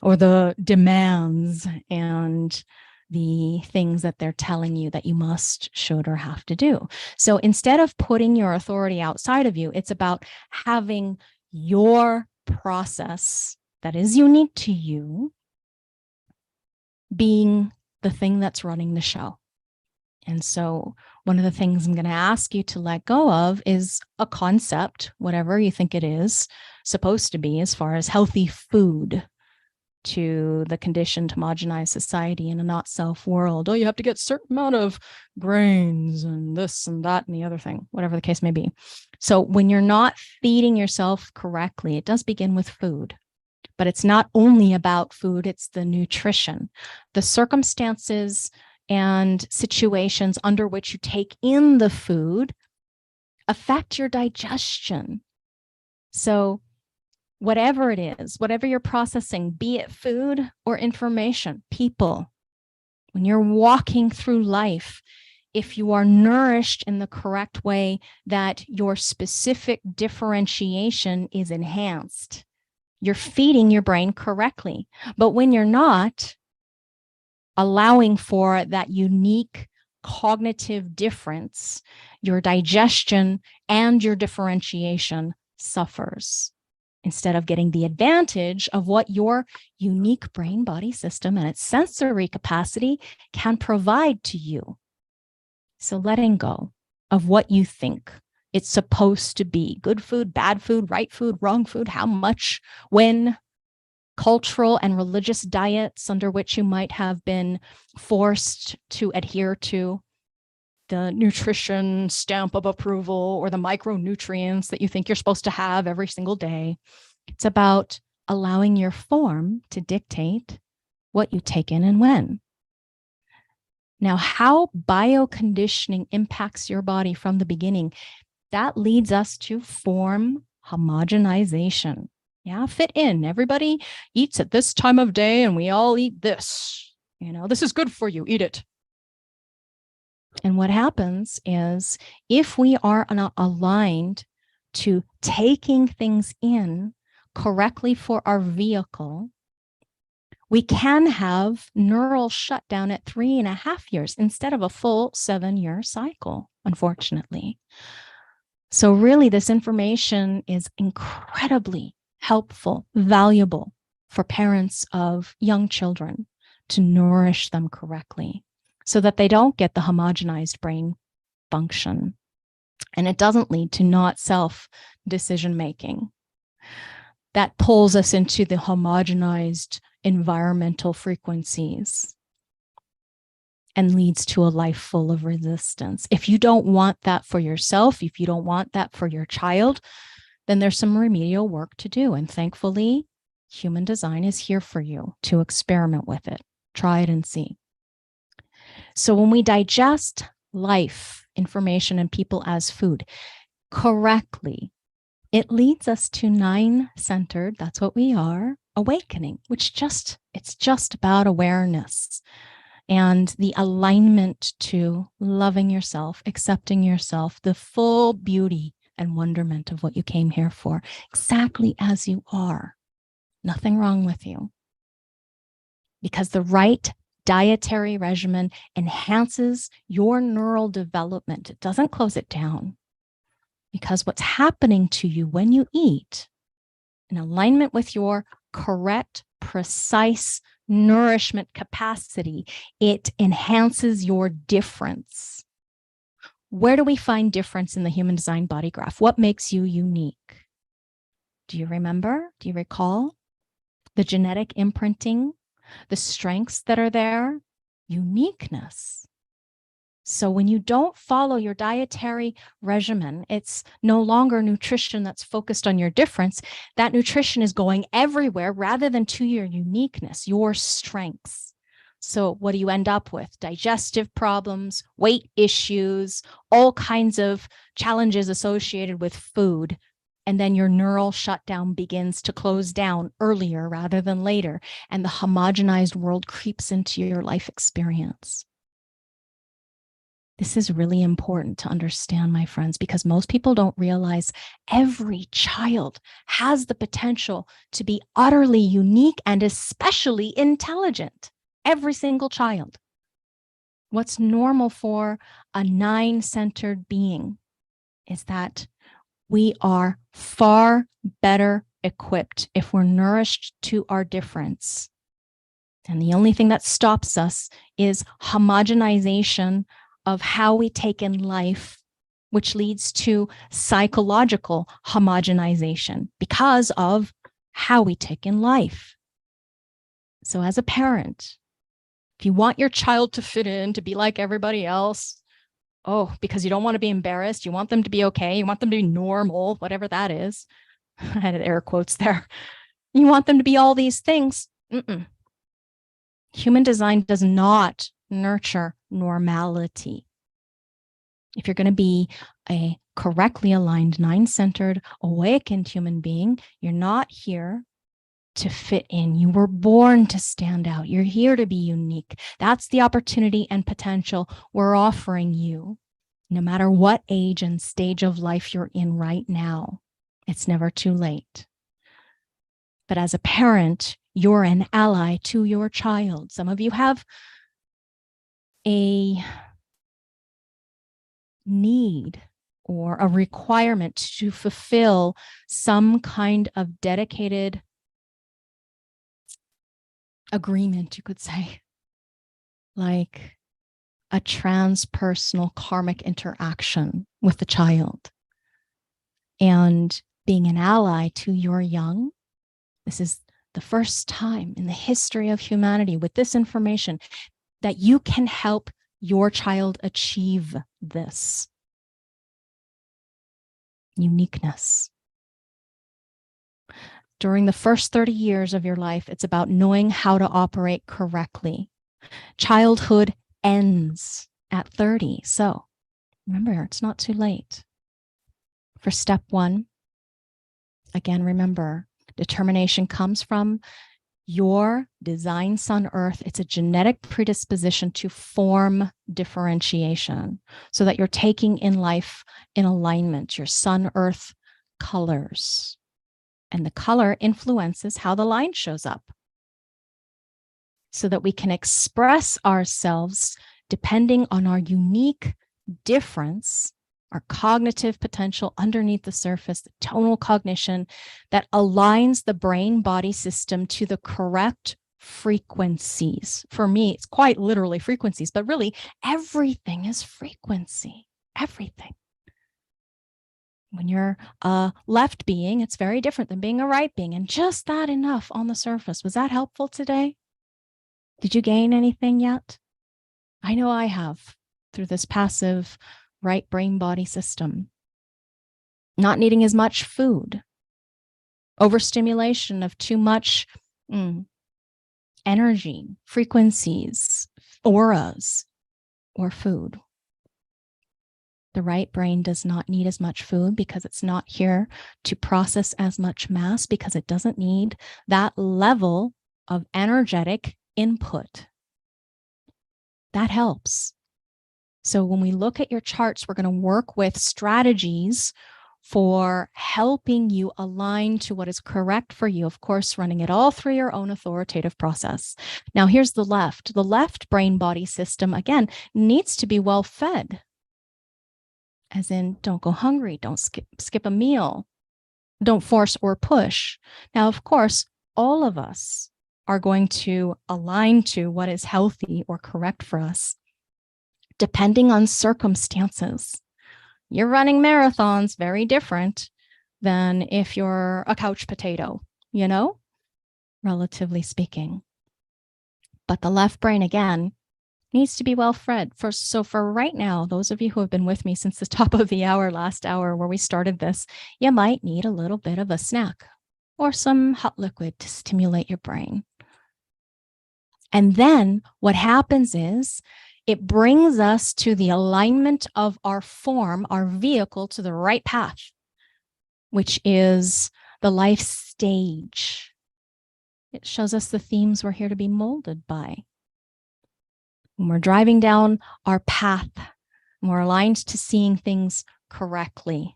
or the demands and the things that they're telling you that you must, should, or have to do. So instead of putting your authority outside of you, it's about having your process that is unique to you being the thing that's running the show. And so one of the things I'm going to ask you to let go of is a concept, whatever you think it is supposed to be, as far as healthy food to the conditioned homogenized society in a not self world. Oh, you have to get a certain amount of grains and this and that and the other thing, whatever the case may be. So when you're not feeding yourself correctly, it does begin with food. But it's not only about food, it's the nutrition, the circumstances and situations under which you take in the food affect your digestion. So whatever it is, whatever you're processing, be it food or information, people, when you're walking through life, if you are nourished in the correct way, that your specific differentiation is enhanced. You're feeding your brain correctly. But when you're not, allowing for that unique cognitive difference, your digestion and your differentiation suffers, instead of getting the advantage of what your unique brain body system and its sensory capacity can provide to you. So letting go of what you think it's supposed to be: good food, bad food, right food, wrong food, how much, when, cultural and religious diets under which you might have been forced to adhere to. the nutrition stamp of approval or the micronutrients that you think you're supposed to have every single day. It's about allowing your form to dictate what you take in and when. Now, how bioconditioning impacts your body from the beginning, that leads us to form homogenization. Yeah, fit in. Everybody eats at this time of day and we all eat this. You know, this is good for you. Eat it. And what happens is if we are not aligned to taking things in correctly for our vehicle, we can have neural shutdown at 3.5 years instead of a full 7-year cycle, unfortunately. So really, this information is incredibly helpful, valuable for parents of young children to nourish them correctly so that they don't get the homogenized brain function. And it doesn't lead to not self decision making. That pulls us into the homogenized environmental frequencies and leads to a life full of resistance. If you don't want that for yourself, if you don't want that for your child, then there's some remedial work to do. And thankfully, human design is here for you to experiment with it. Try it and see. So when we digest life, information, and people as food correctly, it leads us to 9-centered, that's what we are, awakening, which it's just about awareness and the alignment to loving yourself, accepting yourself, the full beauty and wonderment of what you came here for, exactly as you are. Nothing wrong with you. Because the right dietary regimen enhances your neural development. It doesn't close it down. Because what's happening to you when you eat, in alignment with your correct, precise nourishment capacity, it enhances your difference. Where do we find difference in the human design body graph? What makes you unique? Do you remember? Do you recall? The genetic imprinting, the strengths that are there, uniqueness. So when you don't follow your dietary regimen, it's no longer nutrition that's focused on your difference. That nutrition is going everywhere rather than to your uniqueness, your strengths. So what do you end up with? Digestive problems, weight issues, all kinds of challenges associated with food. And then your neural shutdown begins to close down earlier rather than later. And the homogenized world creeps into your life experience. This is really important to understand, my friends, because most people don't realize every child has the potential to be utterly unique and especially intelligent. Every single child. What's normal for a 9-centered being is that we are far better equipped if we're nourished to our difference. And the only thing that stops us is homogenization of how we take in life, which leads to psychological homogenization because of how we take in life. So as a parent, if you want your child to fit in, to be like everybody else, because you don't want to be embarrassed, you want them to be okay, you want them to be normal, whatever that is. I had air quotes there. You want them to be all these things. Human design does not nurture normality. If you're going to be a correctly aligned, 9-centered, awakened human being, you're not here to fit in. You were born to stand out. You're here to be unique. That's the opportunity and potential we're offering you, no matter what age and stage of life you're in right now. It's never too late. But as a parent, you're an ally to your child. Some of you have a need or a requirement to fulfill some kind of dedicated agreement, you could say, like a transpersonal karmic interaction with the child. And being an ally to your young, this is the first time in the history of humanity with this information that you can help your child achieve this? Uniqueness. During the first 30 years of your life, it's about knowing how to operate correctly. Childhood ends at 30. So remember, it's not too late. For step 1, again, remember, determination comes from your design sun earth. It's a genetic predisposition to form differentiation so that you're taking in life in alignment, your sun earth colors. And the color influences how the line shows up so that we can express ourselves depending on our unique difference, our cognitive potential underneath the surface, the tonal cognition that aligns the brain-body system to the correct frequencies. For me, it's quite literally frequencies, but really everything is frequency, everything. When you're a left being, it's very different than being a right being. And just that enough on the surface. Was that helpful today? Did you gain anything yet? I know I have through this passive right brain body system. Not needing as much food. Overstimulation of too much energy, frequencies, auras, or food. The right brain does not need as much food because it's not here to process as much mass because it doesn't need that level of energetic input. That helps. So when we look at your charts, we're going to work with strategies for helping you align to what is correct for you. Of course, running it all through your own authoritative process. Now, here's the left. The left brain body system, again, needs to be well fed. As in, don't go hungry, don't skip a meal, don't force or push. Now, of course, all of us are going to align to what is healthy or correct for us, depending on circumstances. You're running marathons, very different than if you're a couch potato, you know, relatively speaking. But the left brain, again, needs to be well fed. So for right now, those of you who have been with me since the top of the hour, last hour where we started this, you might need a little bit of a snack or some hot liquid to stimulate your brain. And then what happens is it brings us to the alignment of our form, our vehicle, to the right path, which is the life stage. It shows us the themes we're here to be molded by. When we're driving down our path, and we're aligned to seeing things correctly,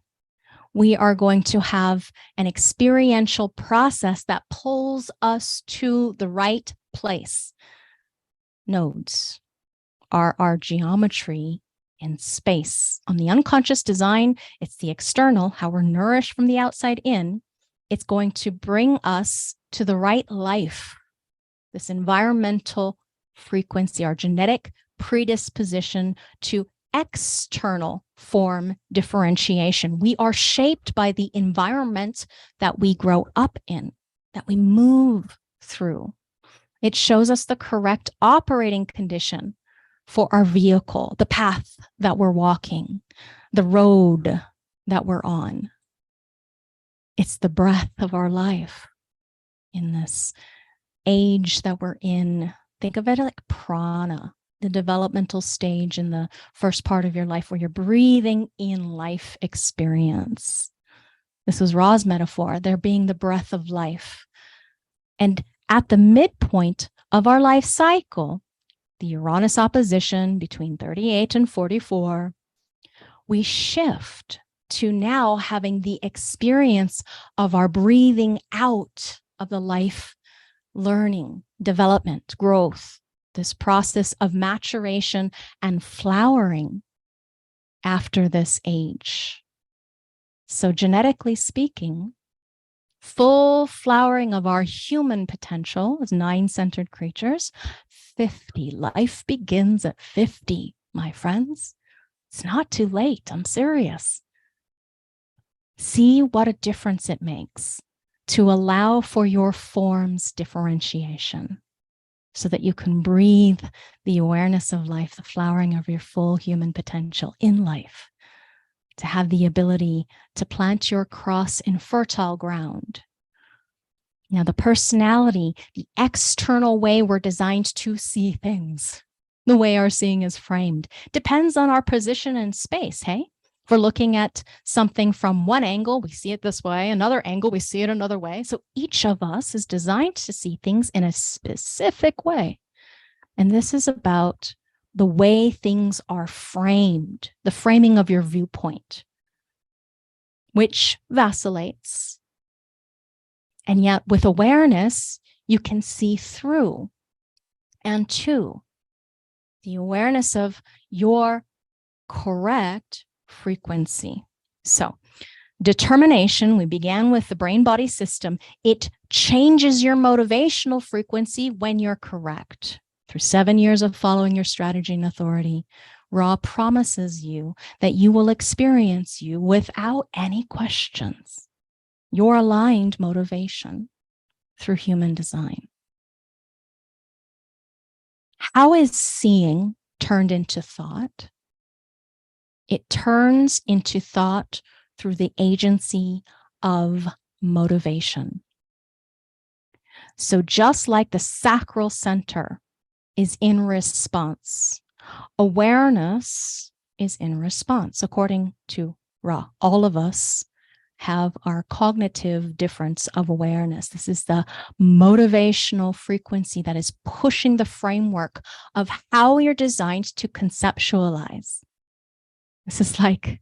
we are going to have an experiential process that pulls us to the right place. Nodes are our geometry in space. On the unconscious design, it's the external, how we're nourished from the outside in. It's going to bring us to the right life, this environmental frequency, our genetic predisposition to external form differentiation. We are shaped by the environment that we grow up in, that we move through. It shows us the correct operating condition for our vehicle, the path that we're walking, the road that we're on. It's the breath of our life in this age that we're in. Think of it like prana, the developmental stage in the first part of your life where you're breathing in life experience. This was Ra's metaphor, there being the breath of life. And at the midpoint of our life cycle, the Uranus opposition between 38 and 44, we shift to now having the experience of our breathing out of the life learning, development, growth, this process of maturation and flowering after this age. So genetically speaking, full flowering of our human potential as 9-centered creatures, 50. Life begins at 50, my friends. It's not too late. I'm serious. See what a difference it makes to allow for your form's differentiation. so that you can breathe the awareness of life, the flowering of your full human potential in life, to have the ability to plant your cross in fertile ground. Now, the personality, the external way we're designed to see things, the way our seeing is framed, depends on our position in space, hey? If we're looking at something from one angle, we see it this way, another angle, we see it another way. So each of us is designed to see things in a specific way. And this is about the way things are framed, the framing of your viewpoint, which vacillates. And yet with awareness, you can see through and to the awareness of your correct frequency. So determination, we began with the brain-body system. It changes your motivational frequency when you're correct. Through 7 years of following your strategy and authority, Ra promises you that you will experience you without any questions, your aligned motivation through human design. How is seeing turned into thought? It turns into thought through the agency of motivation. So just like the sacral center is in response, awareness is in response, according to Ra. All of us have our cognitive difference of awareness. This is the motivational frequency that is pushing the framework of how we are designed to conceptualize. This is like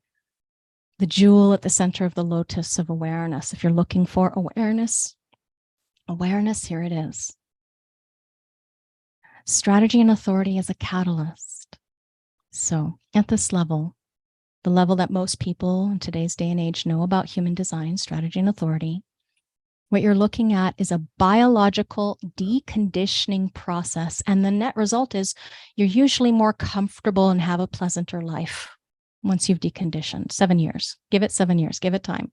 the jewel at the center of the lotus of awareness. If you're looking for awareness, here it is. Strategy and authority is a catalyst. So at this level, the level that most people in today's day and age know about human design, strategy and authority, what you're looking at is a biological deconditioning process. And the net result is you're usually more comfortable and have a pleasanter life once you've deconditioned. 7 years. Give it 7 years. Give it time.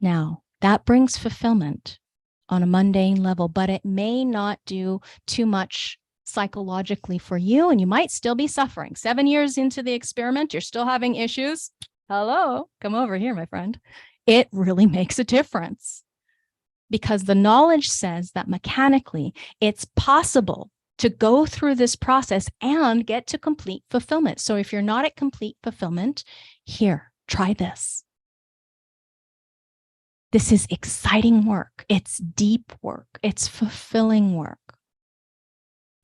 Now, that brings fulfillment on a mundane level, but it may not do too much psychologically for you, and you might still be suffering. 7 years into the experiment, you're still having issues. Hello, come over here, my friend. It really makes a difference because the knowledge says that mechanically it's possible to go through this process and get to complete fulfillment. So if you're not at complete fulfillment, here, try this. This is exciting work. It's deep work. It's fulfilling work.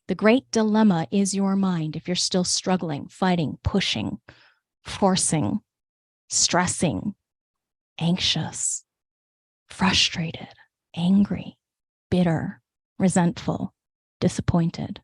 The great dilemma is your mind. If you're still struggling, fighting, pushing, forcing, stressing, anxious, frustrated, angry, bitter, resentful, disappointed.